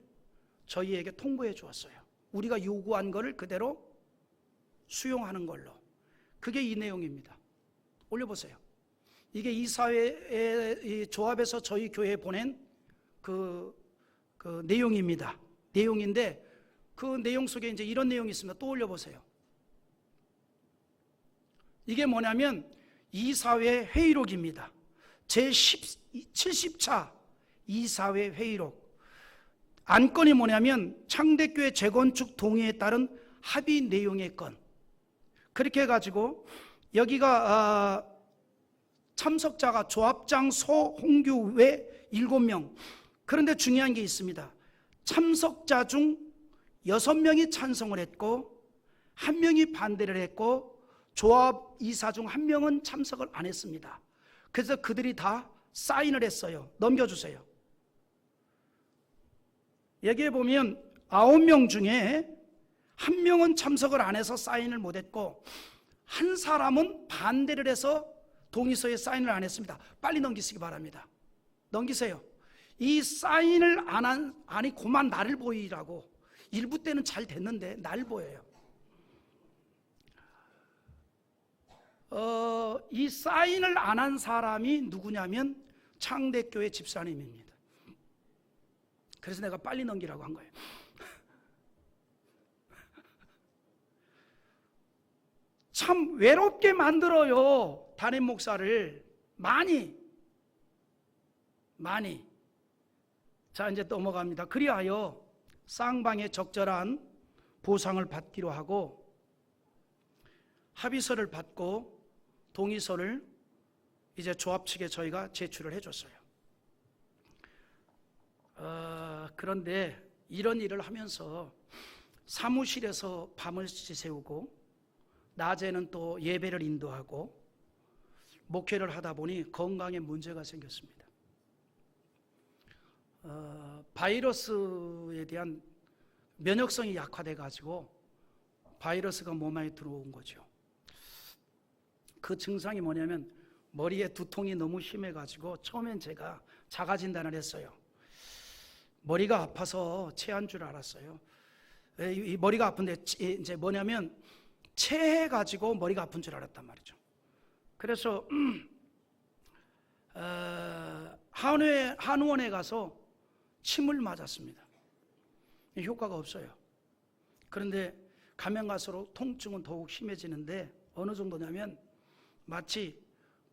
저희에게 통보해 주었어요. 우리가 요구한 것을 그대로 수용하는 걸로. 그게 이 내용입니다. 올려보세요. 이게 이사회의 조합에서 저희 교회에 보낸 그 내용입니다. 내용인데 그 내용 속에 이제 이런 내용이 있습니다. 또 올려보세요. 이게 뭐냐면 이사회 회의록입니다. 제70차 이사회 회의록. 안건이 뭐냐면 창대교회 재건축 동의에 따른 합의 내용의 건. 그렇게 해가지고 여기가 참석자가 조합장 소홍규 외 7명. 그런데 중요한 게 있습니다. 참석자 중 6명이 찬성을 했고 1명이 반대를 했고 조합 이사 중 1명은 참석을 안 했습니다. 그래서 그들이 다 사인을 했어요. 넘겨주세요. 여기에 보면 9명 중에 1명은 참석을 안 해서 사인을 못 했고 한 사람은 반대를 해서 동의서에 사인을 안 했습니다. 빨리 넘기시기 바랍니다. 넘기세요. 이 사인을 아니 그만 나를 보이라고. 일부 때는 잘 됐는데 날 보여요. 이 사인을 안 한 사람이 누구냐면 창대교회 집사님입니다. 그래서 내가 빨리 넘기라고 한 거예요. 참 외롭게 만들어요. 담임 목사를 많이. 자, 이제 넘어갑니다. 그리하여 쌍방의 적절한 보상을 받기로 하고 합의서를 받고 동의서를 이제 조합 측에 저희가 제출을 해줬어요. 그런데 이런 일을 하면서 사무실에서 밤을 지새우고 낮에는 또 예배를 인도하고 목회를 하다 보니 건강에 문제가 생겼습니다. 바이러스에 대한 면역성이 약화돼 가지고 바이러스가 몸 안에 들어온 거죠. 그 증상이 뭐냐면 머리에 두통이 너무 심해 가지고 처음엔 제가 자가 진단을 했어요. 머리가 아파서 체한 줄 알았어요. 이 머리가 아픈데 이제 뭐냐면 체해 가지고 머리가 아픈 줄 알았단 말이죠. 그래서 한의원에 가서 침을 맞았습니다. 효과가 없어요. 그런데 가면 갈수록 통증은 더욱 심해지는데 어느 정도냐면 마치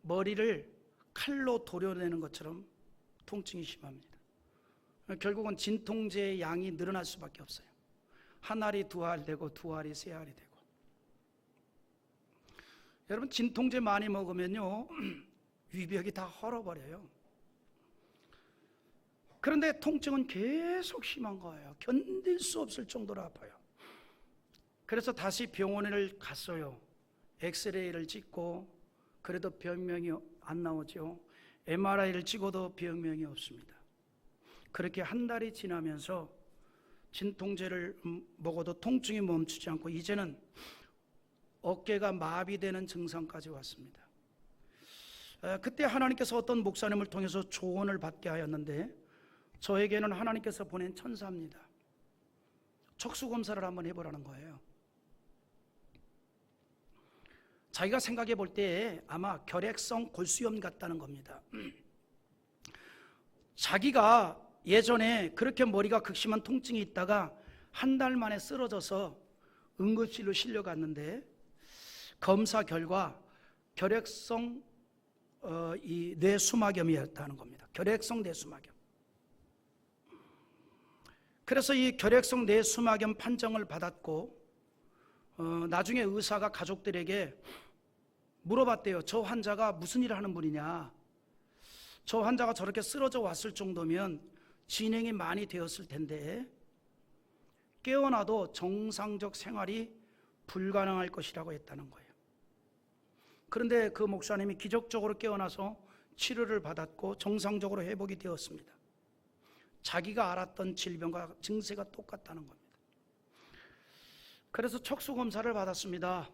머리를 칼로 도려내는 것처럼 통증이 심합니다. 결국은 진통제의 양이 늘어날 수밖에 없어요. 한 알이 두 알 되고 두 알이 세 알이 되고. 여러분 진통제 많이 먹으면요 위벽이 다 헐어버려요. 그런데 통증은 계속 심한 거예요. 견딜 수 없을 정도로 아파요. 그래서 다시 병원을 갔어요. 엑스레이를 찍고 그래도 병명이 안 나오죠. MRI를 찍어도 병명이 없습니다. 그렇게 한 달이 지나면서 진통제를 먹어도 통증이 멈추지 않고 이제는 어깨가 마비되는 증상까지 왔습니다. 그때 하나님께서 어떤 목사님을 통해서 조언을 받게 하였는데 저에게는 하나님께서 보낸 천사입니다. 척수검사를 한번 해보라는 거예요. 자기가 생각해 볼 때 아마 결핵성 골수염 같다는 겁니다. 자기가 예전에 그렇게 머리가 극심한 통증이 있다가 한 달 만에 쓰러져서 응급실로 실려갔는데 검사 결과 결핵성 이 뇌수막염이었다는 겁니다. 결핵성 뇌수막염. 그래서 이 결핵성 뇌수막염 판정을 받았고 나중에 의사가 가족들에게 물어봤대요. 저 환자가 무슨 일을 하는 분이냐. 저 환자가 저렇게 쓰러져 왔을 정도면 진행이 많이 되었을 텐데 깨어나도 정상적 생활이 불가능할 것이라고 했다는 거예요. 그런데 그 목사님이 기적적으로 깨어나서 치료를 받았고 정상적으로 회복이 되었습니다. 자기가 알았던 질병과 증세가 똑같다는 겁니다. 그래서 척수검사를 받았습니다.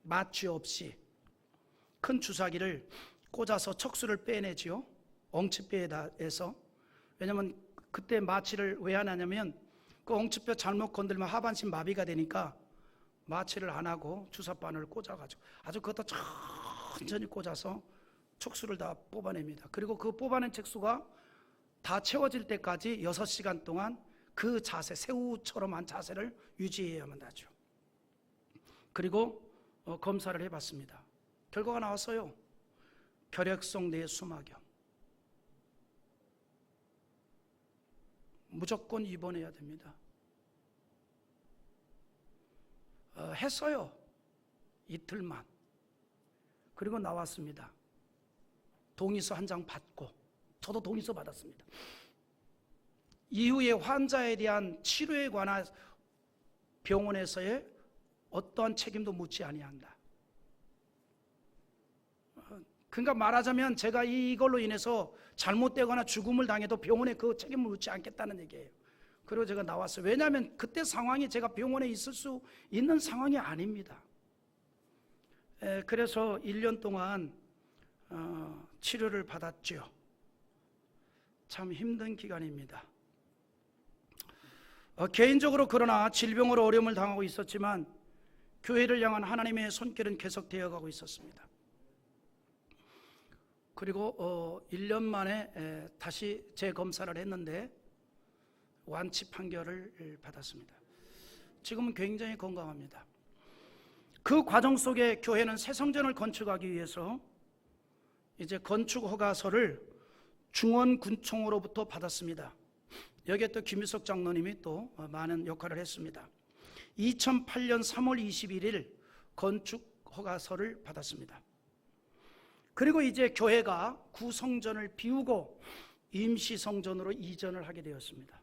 마취 없이 큰 주사기를 꽂아서 척수를 빼내지요. 엉치뼈에서. 왜냐하면 그때 마취를 왜 하냐면 그 엉치뼈 잘못 건들면 하반신 마비가 되니까 마취를 안 하고 주사바늘을 꽂아가지고 아주 그것도 천천히 꽂아서 척수를 다 뽑아냅니다. 그리고 그 뽑아낸 척수가 다 채워질 때까지 6시간 동안 그 자세, 새우처럼한 자세를 유지해야만 하죠. 그리고 검사를 해봤습니다. 결과가 나왔어요. 결핵성 뇌수막염. 무조건 입원해야 됩니다. 했어요. 이틀만. 그리고 나왔습니다. 동의서 한 장 받고, 저도 동의서 받았습니다. 이후에 환자에 대한 치료에 관한 병원에서의 어떠한 책임도 묻지 아니한다. 그러니까 말하자면 제가 이걸로 인해서 잘못되거나 죽음을 당해도 병원에 그 책임을 묻지 않겠다는 얘기예요. 그리고 제가 나왔어요. 왜냐하면 그때 상황이 제가 병원에 있을 수 있는 상황이 아닙니다. 그래서 1년 동안 치료를 받았죠. 참 힘든 기간입니다. 개인적으로 그러나 질병으로 어려움을 당하고 있었지만 교회를 향한 하나님의 손길은 계속되어 가고 있었습니다. 그리고 1년 만에 다시 재검사를 했는데 완치 판결을 받았습니다. 지금은 굉장히 건강합니다. 그 과정 속에 교회는 새 성전을 건축하기 위해서 이제 건축 허가서를 중원군청으로부터 받았습니다. 여기에 또 김유석 장로님이 또 많은 역할을 했습니다. 2008년 3월 21일 건축 허가서를 받았습니다. 그리고 이제 교회가 구성전을 비우고 임시성전으로 이전을 하게 되었습니다.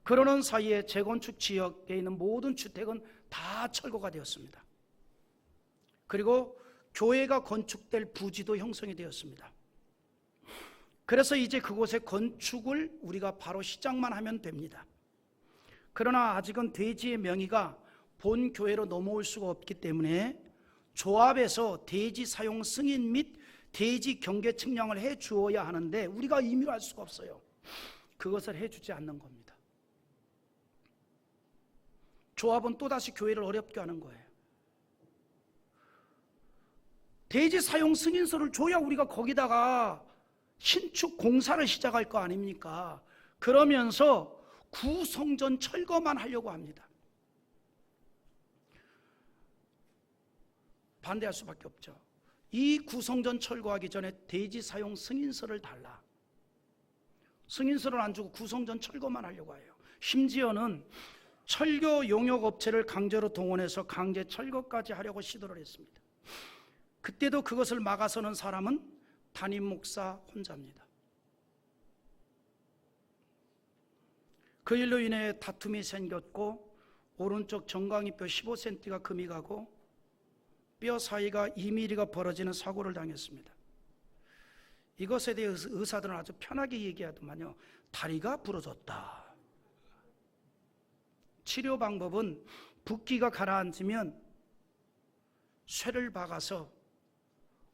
그러는 사이에 재건축 지역에 있는 모든 주택은 다 철거가 되었습니다. 그리고 교회가 건축될 부지도 형성이 되었습니다. 그래서 이제 그곳에 건축을 우리가 바로 시작만 하면 됩니다. 그러나 아직은 대지의 명의가 본 교회로 넘어올 수가 없기 때문에 조합에서 대지 사용 승인 및 대지 경계 측량을 해 주어야 하는데 우리가 임의로 할 수가 없어요. 그것을 해주지 않는 겁니다. 조합은 또다시 교회를 어렵게 하는 거예요. 대지 사용 승인서를 줘야 우리가 거기다가 신축 공사를 시작할 거 아닙니까? 그러면서 구성전 철거만 하려고 합니다. 반대할 수밖에 없죠. 이 구성전 철거하기 전에 대지 사용 승인서를 달라. 승인서를 안 주고 구성전 철거만 하려고 해요. 심지어는 철교 용역업체를 강제로 동원해서 강제 철거까지 하려고 시도를 했습니다. 그때도 그것을 막아서는 사람은 담임 목사 혼자입니다. 그 일로 인해 다툼이 생겼고 오른쪽 정강이뼈 15cm가 금이 가고 뼈 사이가 2mm가 벌어지는 사고를 당했습니다. 이것에 대해서 의사들은 아주 편하게 얘기하더만요. 다리가 부러졌다. 치료 방법은 붓기가 가라앉으면 쇠를 박아서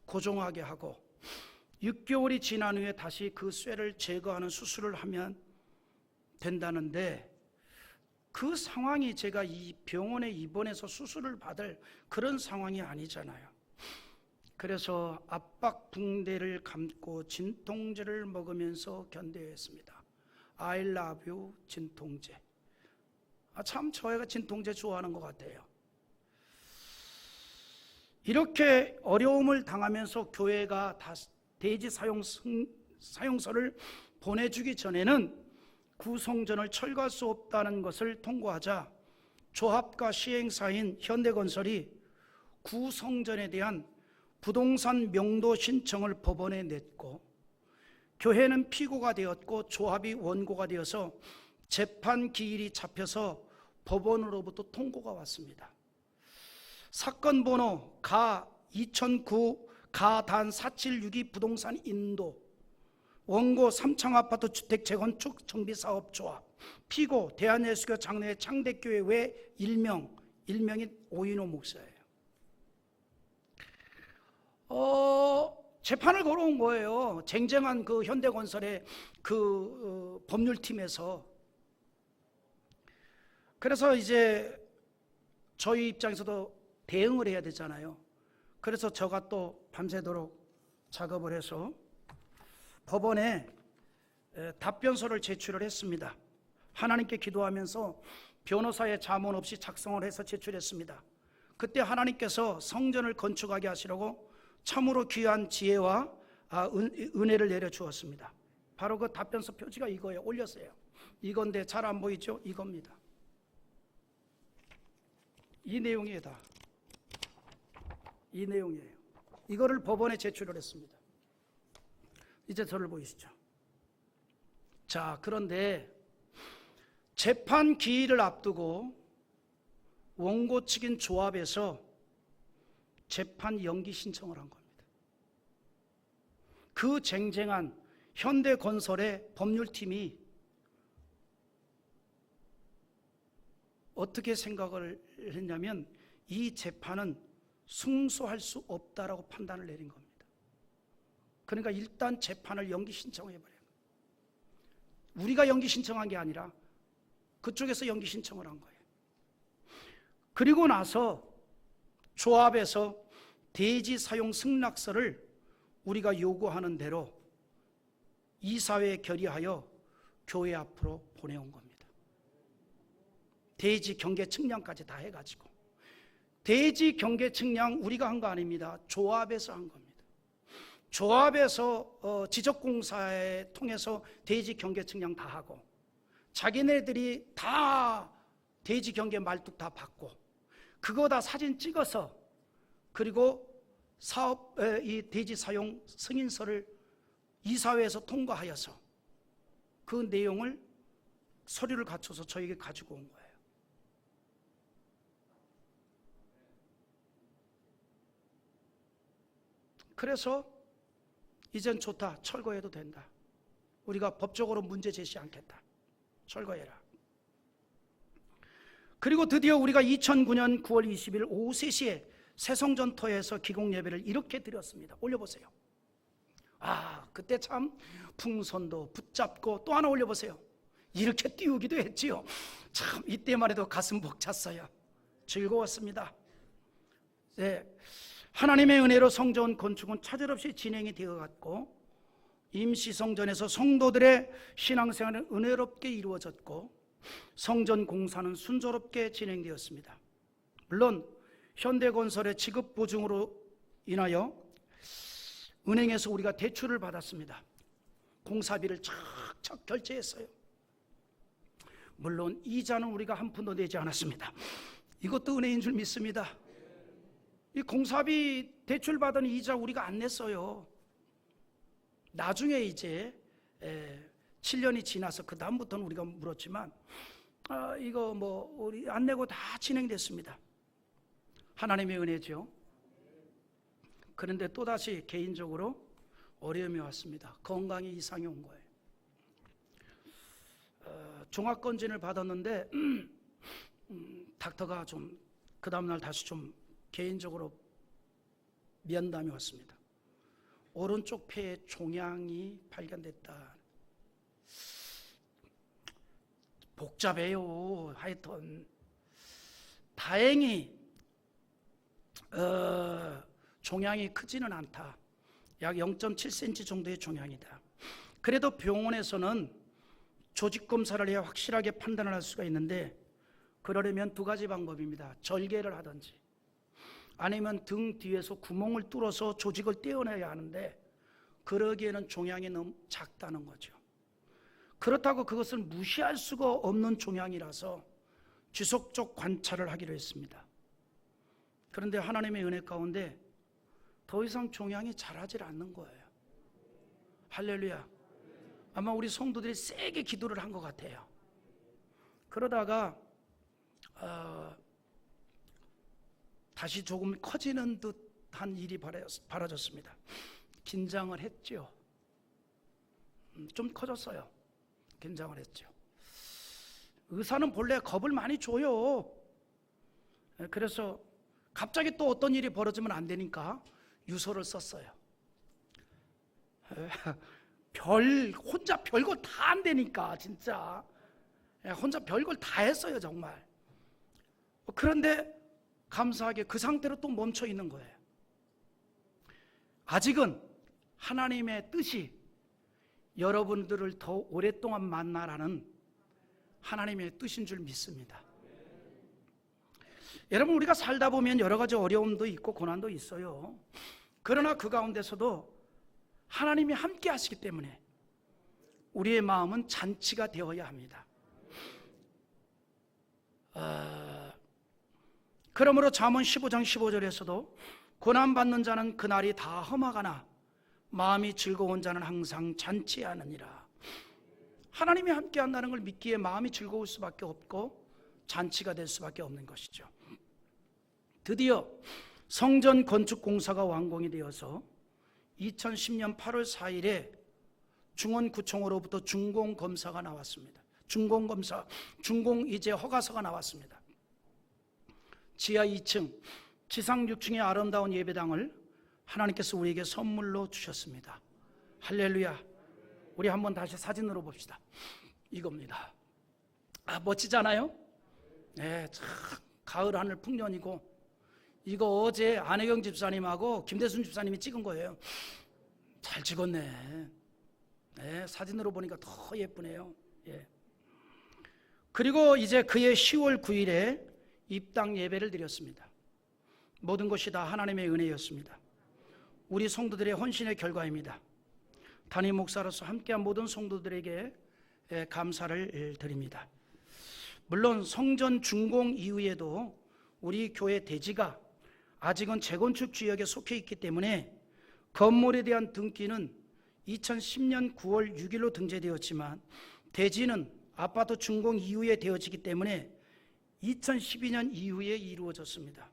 고정하게 하고 6개월이 지난 후에 다시 그 쇠를 제거하는 수술을 하면 된다는데 그 상황이 제가 이 병원에 입원해서 수술을 받을 그런 상황이 아니잖아요. 그래서 압박 붕대를 감고 진통제를 먹으면서 견뎌야 했습니다. I love you 진통제. 참 저희가 진통제 좋아하는 것 같아요. 이렇게 어려움을 당하면서 교회가 대지 사용서를 보내주기 전에는 구성전을 철거할 수 없다는 것을 통보하자 조합과 시행사인 현대건설이 구성전에 대한 부동산 명도 신청을 법원에 냈고 교회는 피고가 되었고 조합이 원고가 되어서 재판 기일이 잡혀서 법원으로부터 통고가 왔습니다. 사건 번호 가 2009 가단 476이 부동산 인도 원고 삼창아파트 주택 재건축 정비사업조합 피고 대한예수교 장로회 창대교회 외 일명이 오인호 목사예요. 재판을 걸어온 거예요. 쟁쟁한 그 현대건설의 그 법률팀에서. 그래서 이제 저희 입장에서도 대응을 해야 되잖아요. 그래서 저가 또 밤새도록 작업을 해서 법원에 답변서를 제출을 했습니다. 하나님께 기도하면서 변호사의 자문 없이 작성을 해서 제출했습니다. 그때 하나님께서 성전을 건축하게 하시려고 참으로 귀한 지혜와 은혜를 내려주었습니다. 바로 그 답변서 표지가 이거예요. 올렸어요. 이건데 잘 안 보이죠? 이겁니다. 이 내용이에요. 다. 이 내용이에요. 이거를 법원에 제출을 했습니다. 이제 저를 보이시죠? 자, 그런데 재판 기일을 앞두고 원고 측인 조합에서 재판 연기 신청을 한 겁니다. 그 쟁쟁한 현대건설의 법률팀이 어떻게 생각을 했냐면 이 재판은 승소할 수 없다라고 판단을 내린 겁니다. 그러니까 일단 재판을 연기 신청해 버려요. 우리가 연기 신청한 게 아니라 그쪽에서 연기 신청을 한 거예요. 그리고 나서 조합에서 대지 사용 승낙서를 우리가 요구하는 대로 이사회에 결의하여 교회 앞으로 보내온 겁니다. 대지 경계 측량까지 다 해가지고. 대지 경계 측량 우리가 한 거 아닙니다. 조합에서 한 겁니다. 조합에서 지적공사에 통해서 대지 경계 측량 다 하고 자기네들이 다 대지 경계 말뚝 다 받고 그거 다 사진 찍어서 그리고 이 대지 사용 승인서를 이사회에서 통과하여서 그 내용을 서류를 갖춰서 저에게 가지고 온 거예요. 그래서 이젠 좋다. 철거해도 된다. 우리가 법적으로 문제 제시 않겠다. 철거해라. 그리고 드디어 우리가 2009년 9월 20일 오후 3시에 새성전터에서 기공예배를 이렇게 드렸습니다. 올려보세요. 그때 참 풍선도 붙잡고 또 하나 올려보세요. 이렇게 띄우기도 했지요. 참 이때만 해도 가슴 벅찼어요. 즐거웠습니다. 네, 하나님의 은혜로 성전 건축은 차질없이 진행이 되어갔고 임시성전에서 성도들의 신앙생활은 은혜롭게 이루어졌고 성전 공사는 순조롭게 진행되었습니다. 물론 현대건설의 지급보증으로 인하여 은행에서 우리가 대출을 받았습니다. 공사비를 척척 결제했어요. 물론 이자는 우리가 한 푼도 내지 않았습니다. 이것도 은혜인 줄 믿습니다. 이 공사비 대출 받은 이자 우리가 안 냈어요. 나중에 이제 7년이 지나서 그 다음부터는 우리가 물었지만 이거 뭐 우리 안 내고 다 진행됐습니다. 하나님의 은혜죠. 그런데 또다시 개인적으로 어려움이 왔습니다. 건강에 이상이 온 거예요. 종합검진을 받았는데 닥터가 좀 그 다음날 다시 좀 개인적으로 면담이 왔습니다. 오른쪽 폐에 종양이 발견됐다. 복잡해요. 하여튼 다행히 종양이 크지는 않다. 약 0.7cm 정도의 종양이다. 그래도 병원에서는 조직검사를 해야 확실하게 판단을 할 수가 있는데 그러려면 두 가지 방법입니다. 절개를 하든지 아니면 등 뒤에서 구멍을 뚫어서 조직을 떼어내야 하는데 그러기에는 종양이 너무 작다는 거죠. 그렇다고 그것을 무시할 수가 없는 종양이라서 지속적 관찰을 하기로 했습니다. 그런데 하나님의 은혜 가운데 더 이상 종양이 자라질 않는 거예요. 할렐루야. 아마 우리 성도들이 세게 기도를 한 것 같아요. 그러다가 다시 조금 커지는 듯한 일이 벌어졌습니다. 긴장을 했죠. 좀 커졌어요. 긴장을 했죠. 의사는 본래 겁을 많이 줘요. 그래서 갑자기 또 어떤 일이 벌어지면 안 되니까 유서를 썼어요. 혼자 별걸 다 안 되니까 진짜 혼자 별걸 다 했어요. 정말 그런데 감사하게 그 상태로 또 멈춰 있는 거예요. 아직은 하나님의 뜻이 여러분들을 더 오랫동안 만나라는 하나님의 뜻인 줄 믿습니다. 여러분, 우리가 살다 보면 여러 가지 어려움도 있고 고난도 있어요. 그러나 그 가운데서도 하나님이 함께 하시기 때문에 우리의 마음은 잔치가 되어야 합니다. 그러므로 잠언 15장 15절에서도 고난받는 자는 그날이 다 험하거나 마음이 즐거운 자는 항상 잔치하느니라. 하나님이 함께 한다는 걸 믿기에 마음이 즐거울 수밖에 없고 잔치가 될 수밖에 없는 것이죠. 드디어 성전 건축 공사가 완공이 되어서 2010년 8월 4일에 중원구청으로부터 준공검사가 나왔습니다. 준공 이제 허가서가 나왔습니다. 지하 2층, 지상 6층의 아름다운 예배당을 하나님께서 우리에게 선물로 주셨습니다. 할렐루야. 우리 한번 다시 사진으로 봅시다. 이겁니다. 멋지잖아요? 네, 참 가을 하늘 풍년이고, 이거 어제 안혜경 집사님하고 김대순 집사님이 찍은 거예요. 잘 찍었네. 네, 사진으로 보니까 더 예쁘네요. 예. 그리고 이제 그해 10월 9일에 입당 예배를 드렸습니다. 모든 것이 다 하나님의 은혜였습니다. 우리 성도들의 헌신의 결과입니다. 담임 목사로서 함께한 모든 성도들에게 감사를 드립니다. 물론 성전 준공 이후에도 우리 교회 대지가 아직은 재건축 지역에 속해 있기 때문에 건물에 대한 등기는 2010년 9월 6일로 등재되었지만 대지는 아파트 준공 이후에 되어지기 때문에 2012년 이후에 이루어졌습니다.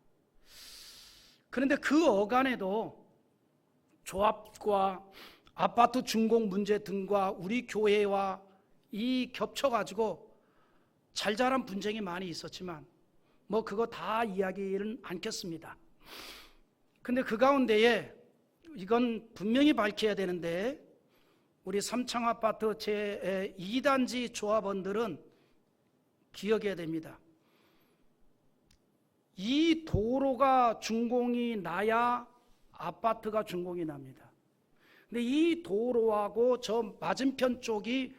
그런데 그 어간에도 조합과 아파트 준공 문제 등과 우리 교회와 이 겹쳐가지고 잘잘한 분쟁이 많이 있었지만 뭐 그거 다 이야기는 않겠습니다. 근데 그 가운데에 이건 분명히 밝혀야 되는데 우리 삼창아파트 제2단지 조합원들은 기억해야 됩니다. 이 도로가 준공이 나야 아파트가 준공이 납니다. 근데 이 도로하고 저 맞은편 쪽이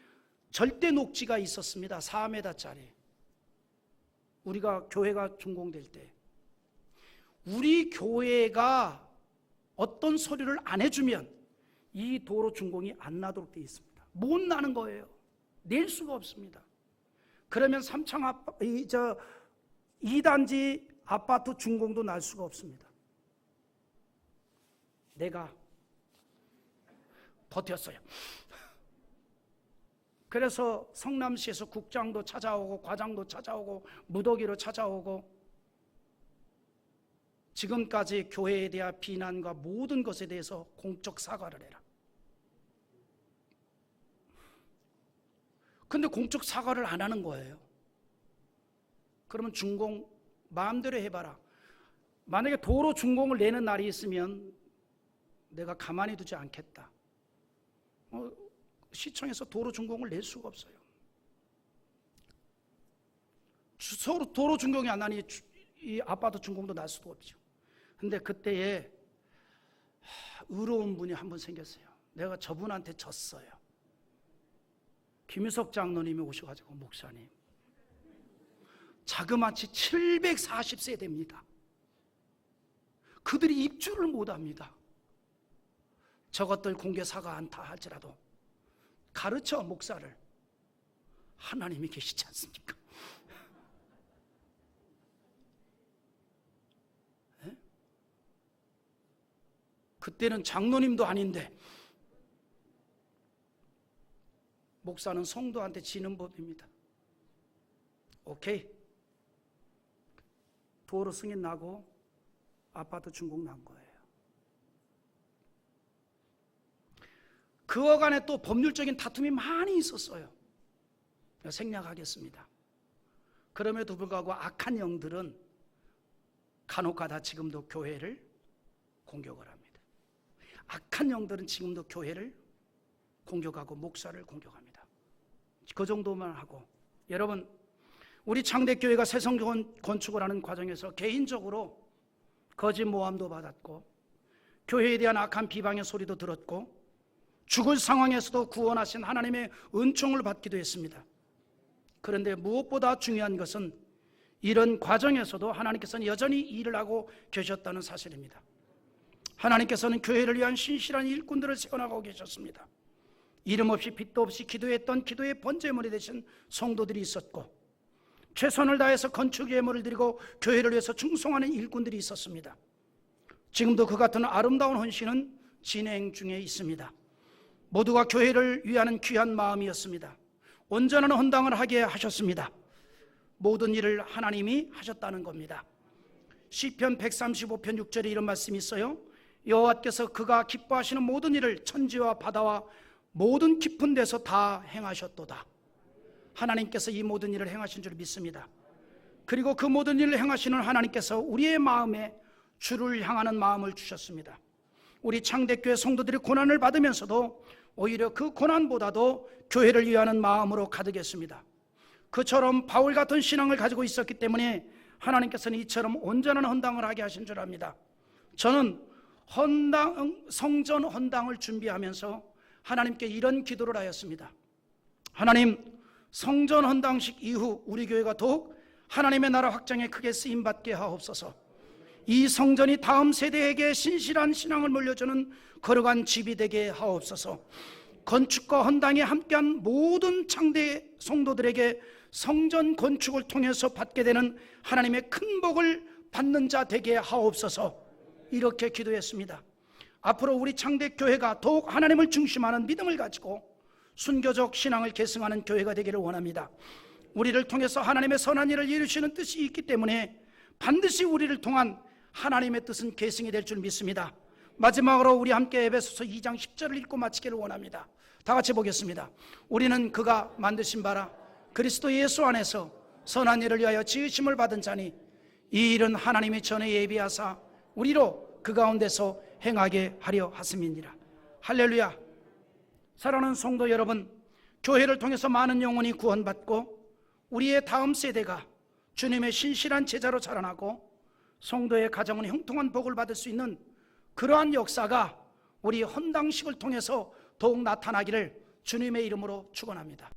절대 녹지가 있었습니다. 4m짜리. 우리가 교회가 준공될 때 우리 교회가 어떤 소리를 안 해주면 이 도로 준공이 안 나도록 되어 있습니다. 못 나는 거예요. 낼 수가 없습니다. 그러면 2단지 아파트 준공도 날 수가 없습니다. 내가 버텼어요. 그래서 성남시에서 국장도 찾아오고 과장도 찾아오고 무더기로 찾아오고 지금까지 교회에 대한 비난과 모든 것에 대해서 공적 사과를 해라. 근데 공적 사과를 안 하는 거예요. 그러면 준공 마음대로 해봐라. 만약에 도로 준공을 내는 날이 있으면 내가 가만히 두지 않겠다. 시청에서 도로 준공을 낼 수가 없어요. 서로 도로 준공이 안 나니 이 아파트 준공도 날 수도 없죠. 근데 그때에 의로운 분이 한 분 생겼어요. 내가 저분한테 졌어요. 김유석 장로님이 오셔가지고 목사님 자그마치 740세 됩니다. 그들이 입주를 못합니다. 저것들 공개 사과 않다 할지라도 가르쳐 목사를. 하나님이 계시지 않습니까? 네? 그때는 장로님도 아닌데 목사는 성도한테 지는 법입니다. 오케이. 도로 승인 나고 아파트 준공 난 거예요. 그 어간에 또 법률적인 다툼이 많이 있었어요. 생략하겠습니다. 그럼에도 불구하고 악한 영들은 간혹가다 지금도 교회를 공격을 합니다. 악한 영들은 지금도 교회를 공격하고 목사를 공격합니다. 그 정도만 하고, 여러분 우리 창대교회가 새 성전 건축을 하는 과정에서 개인적으로 거짓 모함도 받았고 교회에 대한 악한 비방의 소리도 들었고 죽을 상황에서도 구원하신 하나님의 은총을 받기도 했습니다. 그런데 무엇보다 중요한 것은 이런 과정에서도 하나님께서는 여전히 일을 하고 계셨다는 사실입니다. 하나님께서는 교회를 위한 신실한 일꾼들을 세워나가고 계셨습니다. 이름 없이 빚도 없이 기도했던 기도의 번제물이 되신 성도들이 있었고 최선을 다해서 건축 예물을 드리고 교회를 위해서 충성하는 일꾼들이 있었습니다. 지금도 그 같은 아름다운 헌신은 진행 중에 있습니다. 모두가 교회를 위하는 귀한 마음이었습니다. 온전한 헌당을 하게 하셨습니다. 모든 일을 하나님이 하셨다는 겁니다. 시편 135편 6절에 이런 말씀이 있어요. 여호와께서 그가 기뻐하시는 모든 일을 천지와 바다와 모든 깊은 데서 다 행하셨도다. 하나님께서 이 모든 일을 행하신 줄 믿습니다. 그리고 그 모든 일을 행하시는 하나님께서 우리의 마음에 주를 향하는 마음을 주셨습니다. 우리 창대교회 성도들이 고난을 받으면서도 오히려 그 고난보다도 교회를 위하는 마음으로 가득했습니다. 그처럼 바울 같은 신앙을 가지고 있었기 때문에 하나님께서는 이처럼 온전한 헌당을 하게 하신 줄 압니다. 저는 성전 헌당을 준비하면서 하나님께 이런 기도를 하였습니다. 하나님, 성전 헌당식 이후 우리 교회가 더욱 하나님의 나라 확장에 크게 쓰임받게 하옵소서. 이 성전이 다음 세대에게 신실한 신앙을 물려주는 거룩한 집이 되게 하옵소서. 건축과 헌당에 함께한 모든 창대 성도들에게 성전 건축을 통해서 받게 되는 하나님의 큰 복을 받는 자 되게 하옵소서. 이렇게 기도했습니다. 앞으로 우리 창대교회가 더욱 하나님을 중심하는 믿음을 가지고 순교적 신앙을 계승하는 교회가 되기를 원합니다. 우리를 통해서 하나님의 선한 일을 이루시는 뜻이 있기 때문에 반드시 우리를 통한 하나님의 뜻은 계승이 될 줄 믿습니다. 마지막으로 우리 함께 에베소서 2장 10절을 읽고 마치기를 원합니다. 다 같이 보겠습니다. 우리는 그가 만드신 바라 그리스도 예수 안에서 선한 일을 위하여 지으심을 받은 자니 이 일은 하나님이 전에 예비하사 우리로 그 가운데서 행하게 하려 하심이니라. 할렐루야. 사랑하는 성도 여러분, 교회를 통해서 많은 영혼이 구원받고 우리의 다음 세대가 주님의 신실한 제자로 자라나고 성도의 가정은 형통한 복을 받을 수 있는 그러한 역사가 우리 헌당식을 통해서 더욱 나타나기를 주님의 이름으로 축원합니다.